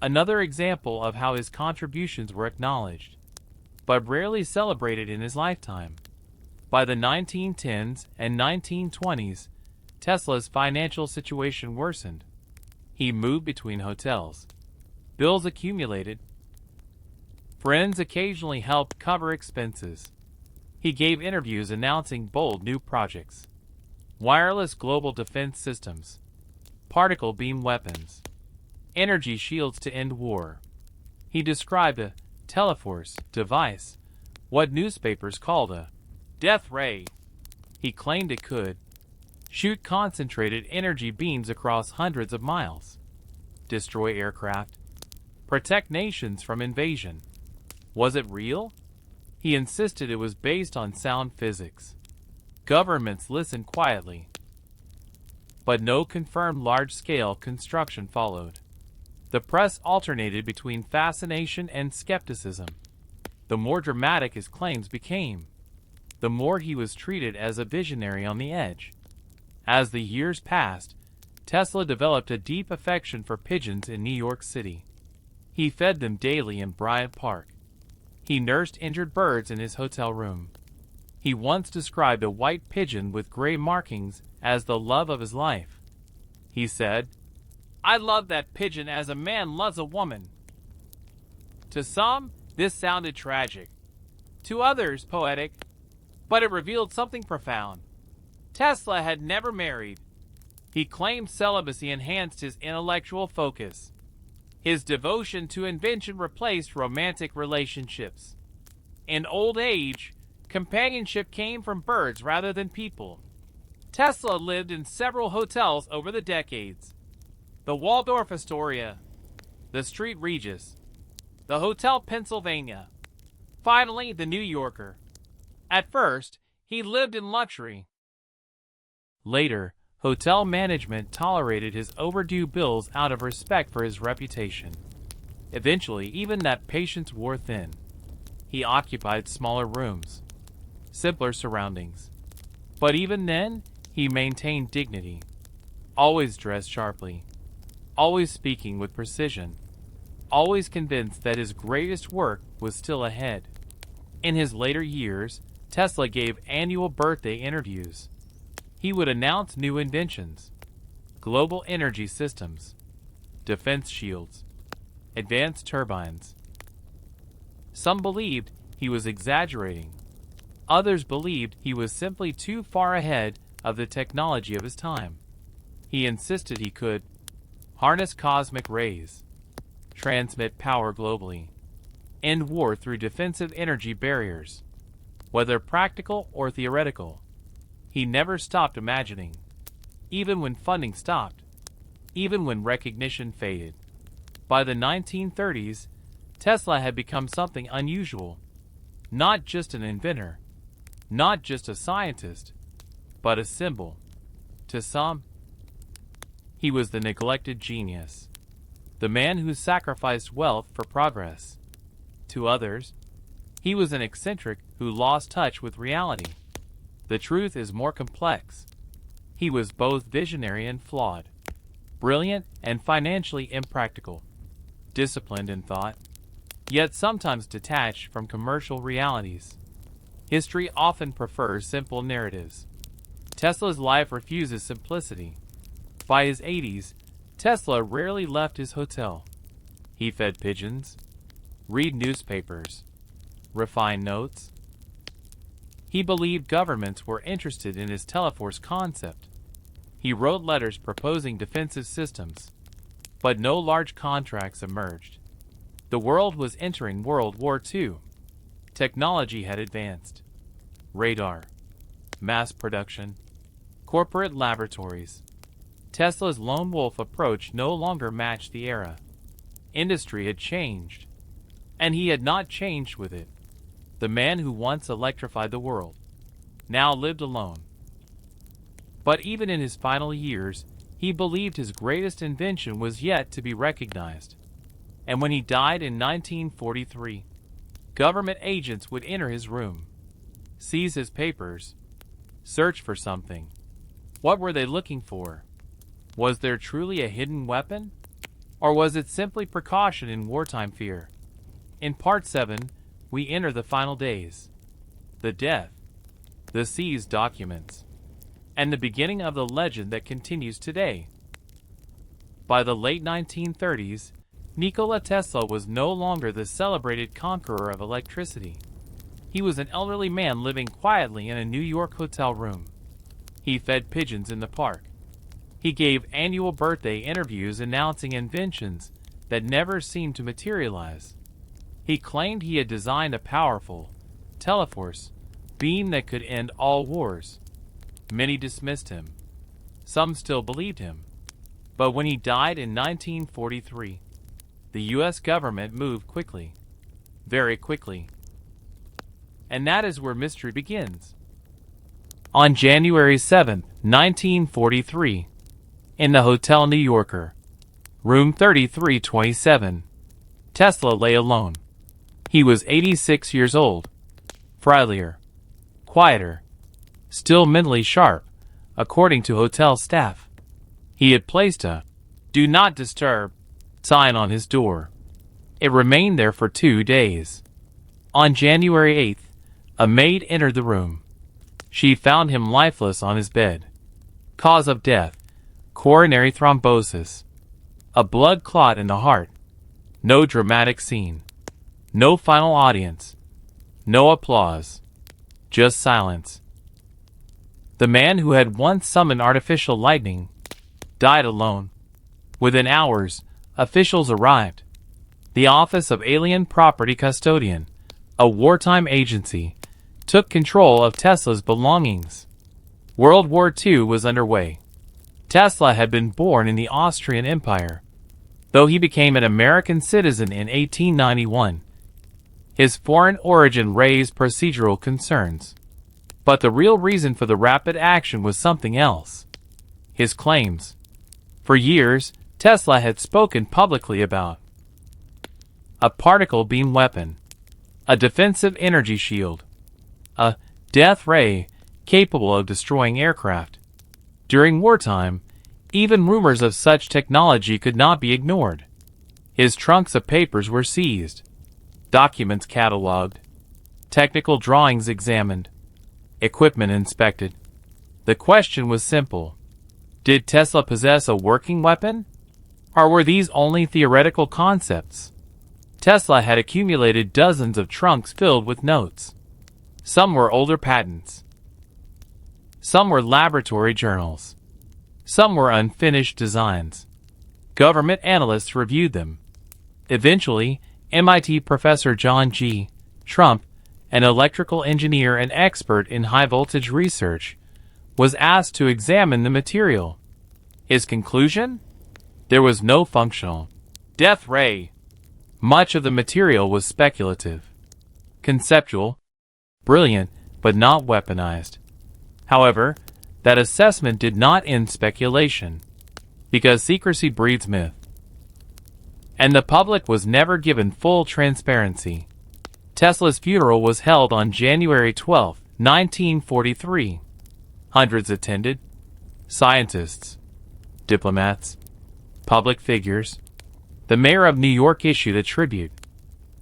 Another example of how his contributions were acknowledged, but rarely celebrated in his lifetime. By the 1910s and 1920s, Tesla's financial situation worsened. He moved between hotels. Bills accumulated. Friends occasionally helped cover expenses. He gave interviews announcing bold new projects: wireless global defense systems, particle beam weapons, energy shields to end war. He described a teleforce device, what newspapers called a death ray. He claimed it could shoot concentrated energy beams across hundreds of miles, destroy aircraft, protect nations from invasion. Was it real? He insisted it was based on sound physics. Governments listened quietly, but no confirmed large-scale construction followed. The press alternated between fascination and skepticism. The more dramatic his claims became, the more he was treated as a visionary on the edge. As the years passed, Tesla developed a deep affection for pigeons in New York City. He fed them daily in Bryant Park. He nursed injured birds in his hotel room. He once described a white pigeon with gray markings as the love of his life. He said, "I love that pigeon as a man loves a woman." To some, this sounded tragic. To others, poetic. But it revealed something profound. Tesla had never married. He claimed celibacy enhanced his intellectual focus. His devotion to invention replaced romantic relationships. In old age, Companionship came from birds rather than people. Tesla lived in several hotels over the decades. The Waldorf Astoria, the Street Regis, the Hotel Pennsylvania, finally the New Yorker. At first, he lived in luxury. Later, hotel management tolerated his overdue bills out of respect for his reputation. Eventually, even that patience wore thin. He occupied smaller rooms, simpler surroundings. But even then, he maintained dignity, always dressed sharply, always speaking with precision, always convinced that his greatest work was still ahead. In his later years, Tesla gave annual birthday interviews. He would announce new inventions, global energy systems, defense shields, advanced turbines. Some believed he was exaggerating. Others believed he was simply too far ahead of the technology of his time. He insisted he could harness cosmic rays, transmit power globally, end war through defensive energy barriers. Whether practical or theoretical, he never stopped imagining, even when funding stopped, even when recognition faded. By the 1930s, Tesla had become something unusual. Not just an inventor, not just a scientist, but a symbol. To some, he was the neglected genius, the man who sacrificed wealth for progress. To others, he was an eccentric who lost touch with reality. The truth is more complex. He was both visionary and flawed, brilliant and financially impractical, disciplined in thought, yet sometimes detached from commercial realities. History often prefers simple narratives. Tesla's life refuses simplicity. By his 80s, Tesla rarely left his hotel. He fed pigeons, read newspapers, refine notes. He believed governments were interested in his teleforce concept. He wrote letters proposing defensive systems, but no large contracts emerged. The world was entering World War II. Technology had advanced. Radar, mass production, corporate laboratories. Tesla's lone wolf approach no longer matched the era. Industry had changed, and he had not changed with it. The man who once electrified the world now lived alone. But even in his final years, he believed his greatest invention was yet to be recognized. And when he died in 1943, government agents would enter his room, seize his papers, search for something. What were they looking for? Was there truly a hidden weapon? Or was it simply precaution in wartime fear? In Part 7, we enter the final days, the death, the seized documents, and the beginning of the legend that continues today. By the late 1930s, Nikola Tesla was no longer the celebrated conqueror of electricity. He was an elderly man living quietly in a New York hotel room. He fed pigeons in the park. He gave annual birthday interviews announcing inventions that never seemed to materialize. He claimed he had designed a powerful teleforce beam that could end all wars. Many dismissed him. Some still believed him. But when he died in 1943, the U.S. government moved quickly, very quickly. And that is where mystery begins. On January 7, 1943, in the Hotel New Yorker, room 3327, Tesla lay alone. He was 86 years old, friendlier, quieter, still mentally sharp, according to hotel staff. He had placed a "Do Not Disturb" sign on his door. It remained there for 2 days. On January 8th, a maid entered the room. She found him lifeless on his bed. Cause of death: coronary thrombosis. A blood clot in the heart. No dramatic scene. No final audience. No applause. Just silence. The man who had once summoned artificial lightning died alone. Within hours, officials arrived. The Office of Alien Property Custodian, a wartime agency, took control of Tesla's belongings. World War II was underway. Tesla had been born in the Austrian Empire, though he became an American citizen in 1891. His foreign origin raised procedural concerns. But the real reason for the rapid action was something else: his claims. For years, Tesla had spoken publicly about a particle beam weapon, a defensive energy shield, a death ray capable of destroying aircraft. During wartime, even rumors of such technology could not be ignored. His trunks of papers were seized, documents cataloged, technical drawings examined, equipment inspected. The question was simple: did Tesla possess a working weapon? Or were these only theoretical concepts? Tesla had accumulated dozens of trunks filled with notes. Some were older patents. Some were laboratory journals. Some were unfinished designs. Government analysts reviewed them. Eventually, MIT professor John G. Trump, an electrical engineer and expert in high-voltage research, was asked to examine the material. His conclusion? There was no functional death ray. Much of the material was speculative, conceptual, brilliant, but not weaponized. However, that assessment did not end speculation, because secrecy breeds myth, and the public was never given full transparency. Tesla's funeral was held on January 12, 1943. Hundreds attended: scientists, diplomats, public figures. The mayor of New York issued a tribute.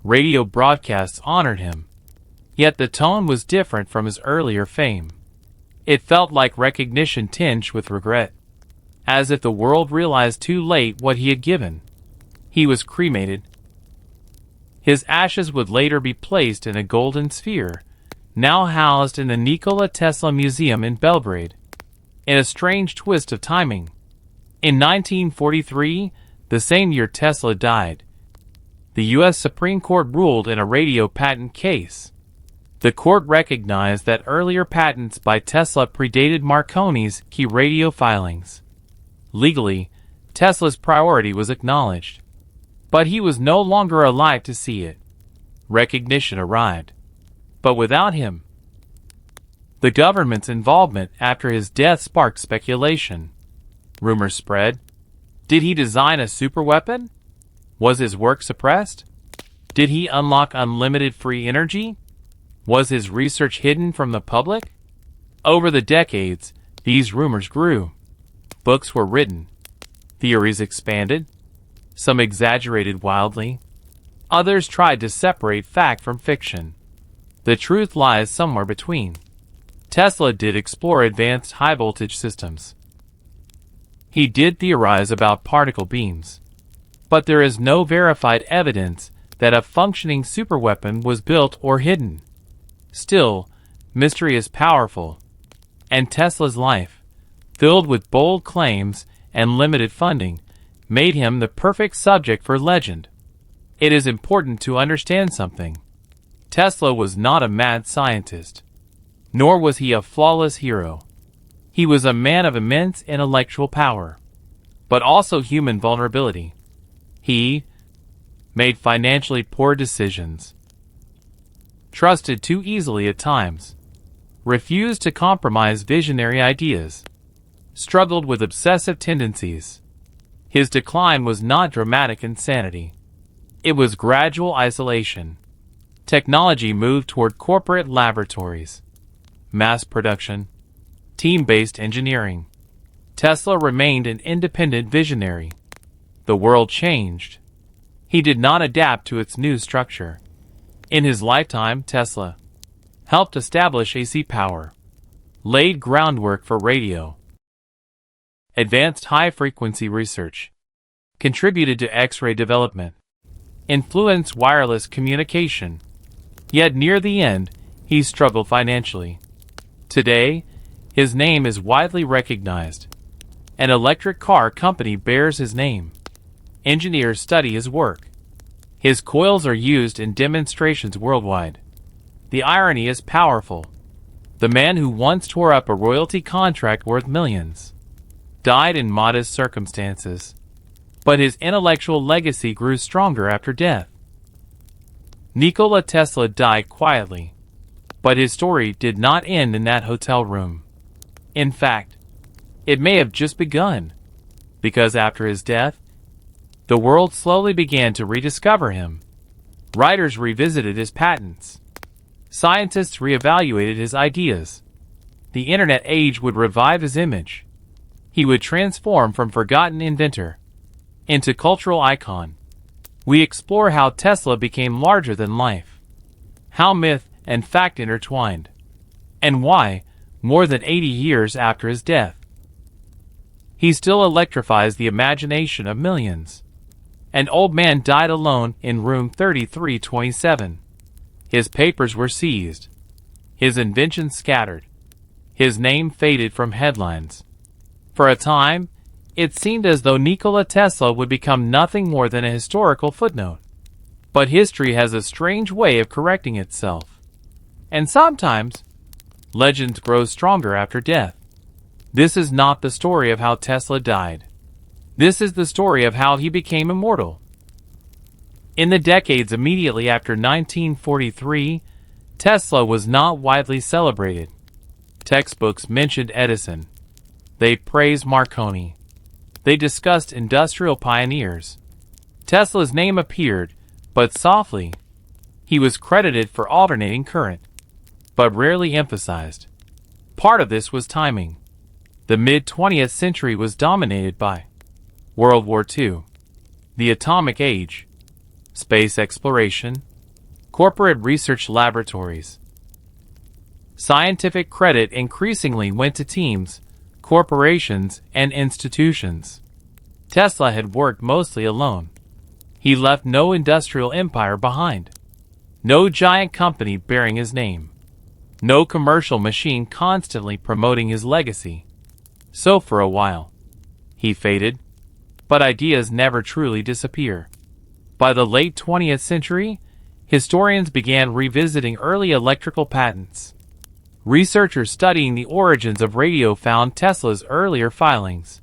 Radio broadcasts honored him. Yet the tone was different from his earlier fame. It felt like recognition tinged with regret, as if the world realized too late what he had given. He was cremated. His ashes would later be placed in a golden sphere, now housed in the Nikola Tesla Museum in Belgrade. In a strange twist of timing, in 1943, the same year Tesla died, the U.S. Supreme Court ruled in a radio patent case. The court recognized that earlier patents by Tesla predated Marconi's key radio filings. Legally, Tesla's priority was acknowledged, but he was no longer alive to see it. Recognition arrived, but without him. The government's involvement after his death sparked speculation. Rumors spread. Did he design a superweapon? Was his work suppressed? Did he unlock unlimited free energy? Was his research hidden from the public? Over the decades, these rumors grew. Books were written. Theories expanded. Some exaggerated wildly. Others tried to separate fact from fiction. The truth lies somewhere between. Tesla did explore advanced high-voltage systems. He did theorize about particle beams. But there is no verified evidence that a functioning superweapon was built or hidden. Still, mystery is powerful, and Tesla's life, filled with bold claims and limited funding, made him the perfect subject for legend. It is important to understand something. Tesla was not a mad scientist, nor was he a flawless hero. He was a man of immense intellectual power, but also human vulnerability. He made financially poor decisions, trusted too easily at times, refused to compromise visionary ideas, struggled with obsessive tendencies. His decline was not dramatic insanity. It was gradual isolation. Technology moved toward corporate laboratories, mass production, team-based engineering. Tesla remained an independent visionary. The world changed. He did not adapt to its new structure. In his lifetime, Tesla helped establish AC power, laid groundwork for radio, advanced high-frequency research, contributed to X-ray development, influenced wireless communication. Yet near the end, he struggled financially. Today, his name is widely recognized. An electric car company bears his name. Engineers study his work. His coils are used in demonstrations worldwide. The irony is powerful. The man who once tore up a royalty contract worth millions died in modest circumstances, but his intellectual legacy grew stronger after death. Nikola Tesla died quietly, but his story did not end in that hotel room. In fact, it may have just begun, because after his death, the world slowly began to rediscover him. Writers revisited his patents. Scientists reevaluated his ideas. The internet age would revive his image. He would transform from forgotten inventor into cultural icon. We explore how Tesla became larger than life, how myth and fact intertwined, and why, more than 80 years after his death, he still electrifies the imagination of millions. An old man died alone in room 3327. His papers were seized, his inventions scattered, his name faded from headlines. For a time, it seemed as though Nikola Tesla would become nothing more than a historical footnote. But history has a strange way of correcting itself. And sometimes, legends grow stronger after death. This is not the story of how Tesla died. This is the story of how he became immortal. In the decades immediately after 1943, Tesla was not widely celebrated. Textbooks mentioned Edison. They praised Marconi. They discussed industrial pioneers. Tesla's name appeared, but softly. He was credited for alternating current, but rarely emphasized. Part of this was timing. The mid-20th century was dominated by World War II, the atomic age, space exploration, corporate research laboratories. Scientific credit increasingly went to teams, corporations, and institutions. Tesla had worked mostly alone. He left no industrial empire behind, no giant company bearing his name, no commercial machine constantly promoting his legacy. So for a while, he faded, but ideas never truly disappear. By the late 20th century, historians began revisiting early electrical patents. Researchers studying the origins of radio found Tesla's earlier filings.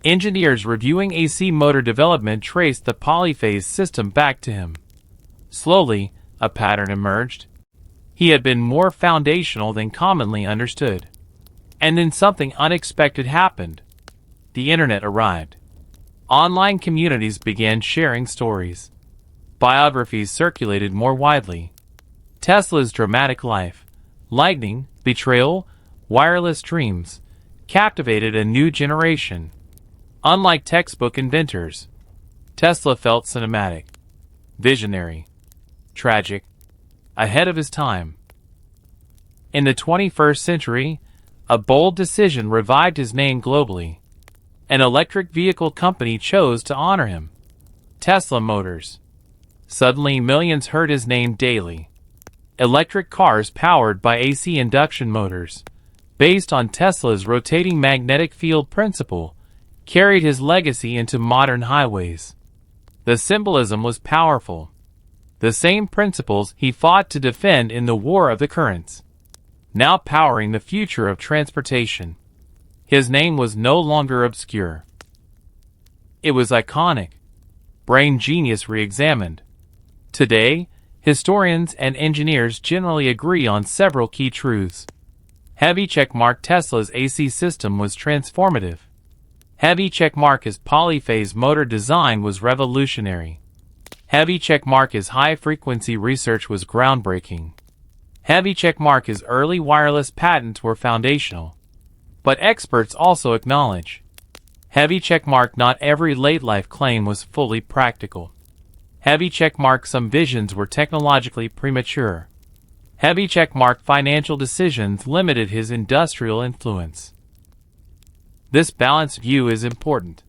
Engineers reviewing AC motor development traced the polyphase system back to him. Slowly, a pattern emerged. He had been more foundational than commonly understood. And then something unexpected happened. The internet arrived. Online communities began sharing stories. Biographies circulated more widely. Tesla's dramatic life, lightning, betrayal, wireless dreams, captivated a new generation. Unlike textbook inventors, Tesla felt cinematic, visionary, tragic, ahead of his time. In the 21st century, a bold decision revived his name globally. An electric vehicle company chose to honor him. Tesla Motors. Suddenly, millions heard his name daily. Electric cars powered by AC induction motors, based on Tesla's rotating magnetic field principle, carried his legacy into modern highways. The symbolism was powerful. The same principles he fought to defend in the War of the Currents, now powering the future of transportation. His name was no longer obscure. It was iconic. Brain genius re-examined. Today, historians and engineers generally agree on several key truths. Heavy checkmark Tesla's AC system was transformative. Heavy checkmark his polyphase motor design was revolutionary. Heavy checkmark his high-frequency research was groundbreaking. Heavy checkmark his early wireless patents were foundational. But experts also acknowledge, heavy checkmark not every late-life claim was fully practical. Heavy checkmark some visions were technologically premature. Heavy checkmark financial decisions limited his industrial influence. This balanced view is important.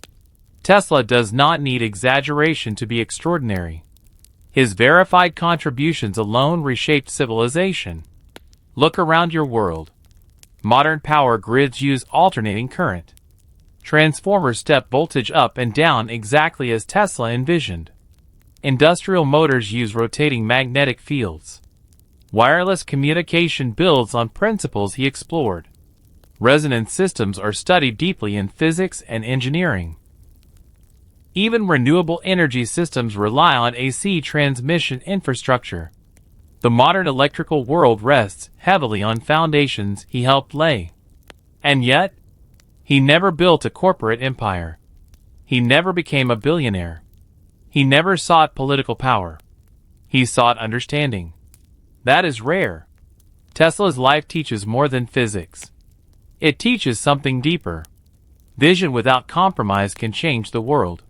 Tesla does not need exaggeration to be extraordinary. His verified contributions alone reshaped civilization. Look around your world. Modern power grids use alternating current. Transformers step voltage up and down exactly as Tesla envisioned. Industrial motors use rotating magnetic fields. Wireless communication builds on principles he explored. Resonance systems are studied deeply in physics and engineering. Even renewable energy systems rely on AC transmission infrastructure. The modern electrical world rests heavily on foundations he helped lay. And yet, he never built a corporate empire. He never became a billionaire. He never sought political power. He sought understanding. That is rare. Tesla's life teaches more than physics. It teaches something deeper. Vision without compromise can change the world.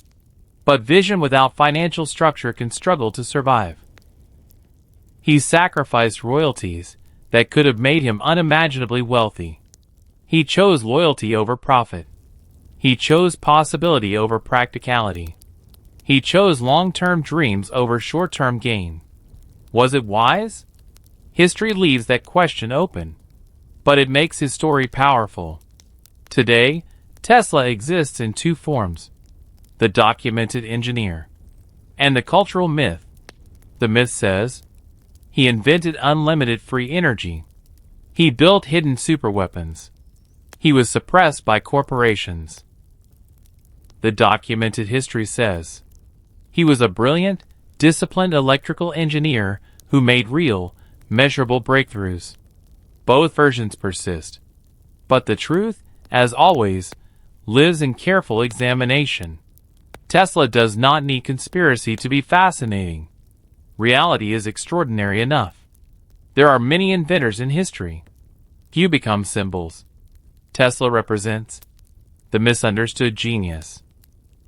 But vision without financial structure can struggle to survive. He sacrificed royalties that could have made him unimaginably wealthy. He chose loyalty over profit. He chose possibility over practicality. He chose long-term dreams over short-term gain. Was it wise? History leaves that question open, but it makes his story powerful. Today, Tesla exists in two forms: the documented engineer and the cultural myth. The myth says, he invented unlimited free energy. He built hidden superweapons. He was suppressed by corporations. The documented history says, he was a brilliant, disciplined electrical engineer who made real, measurable breakthroughs. Both versions persist. But the truth, as always, lives in careful examination. Tesla does not need conspiracy to be fascinating. Reality is extraordinary enough. There are many inventors in history. Few become symbols. Tesla represents the misunderstood genius,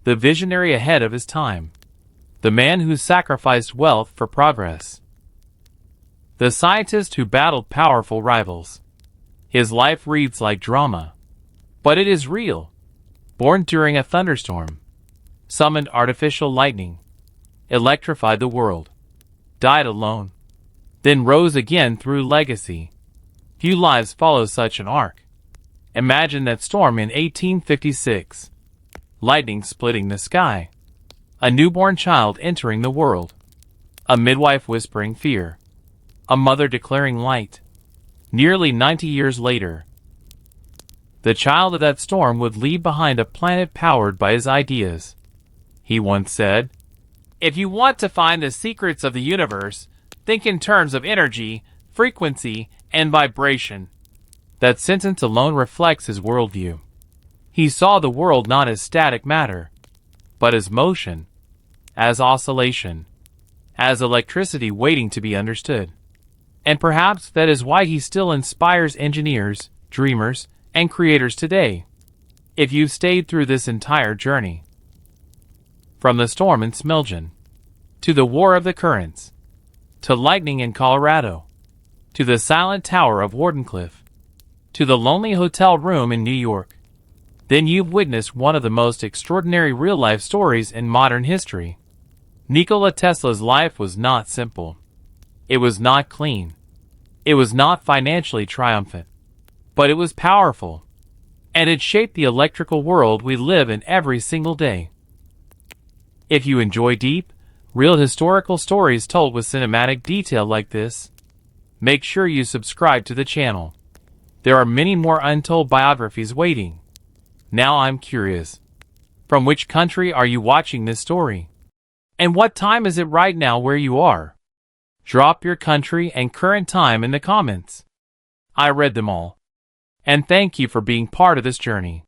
the visionary ahead of his time, the man who sacrificed wealth for progress, the scientist who battled powerful rivals. His life reads like drama, but it is real. Born during a thunderstorm, summoned artificial lightning, electrified the world, died alone, then rose again through legacy. Few lives follow such an arc. Imagine that storm in 1856. Lightning splitting the sky. A newborn child entering the world. A midwife whispering fear. A mother declaring light. Nearly 90 years later, the child of that storm would leave behind a planet powered by his ideas. He once said, "If you want to find the secrets of the universe, think in terms of energy, frequency, and vibration." That sentence alone reflects his worldview. He saw the world not as static matter, but as motion, as oscillation, as electricity waiting to be understood. And perhaps that is why he still inspires engineers, dreamers, and creators today. If you've stayed through this entire journey, from the storm in Smiljan, to the War of the Currents, to lightning in Colorado, to the silent tower of Wardenclyffe, to the lonely hotel room in New York, then you've witnessed one of the most extraordinary real-life stories in modern history. Nikola Tesla's life was not simple. It was not clean. It was not financially triumphant. But it was powerful. And it shaped the electrical world we live in every single day. If you enjoy deep, real historical stories told with cinematic detail like this, make sure you subscribe to the channel. There are many more untold biographies waiting. Now I'm curious. From which country are you watching this story? And what time is it right now where you are? Drop your country and current time in the comments. I read them all. And thank you for being part of this journey.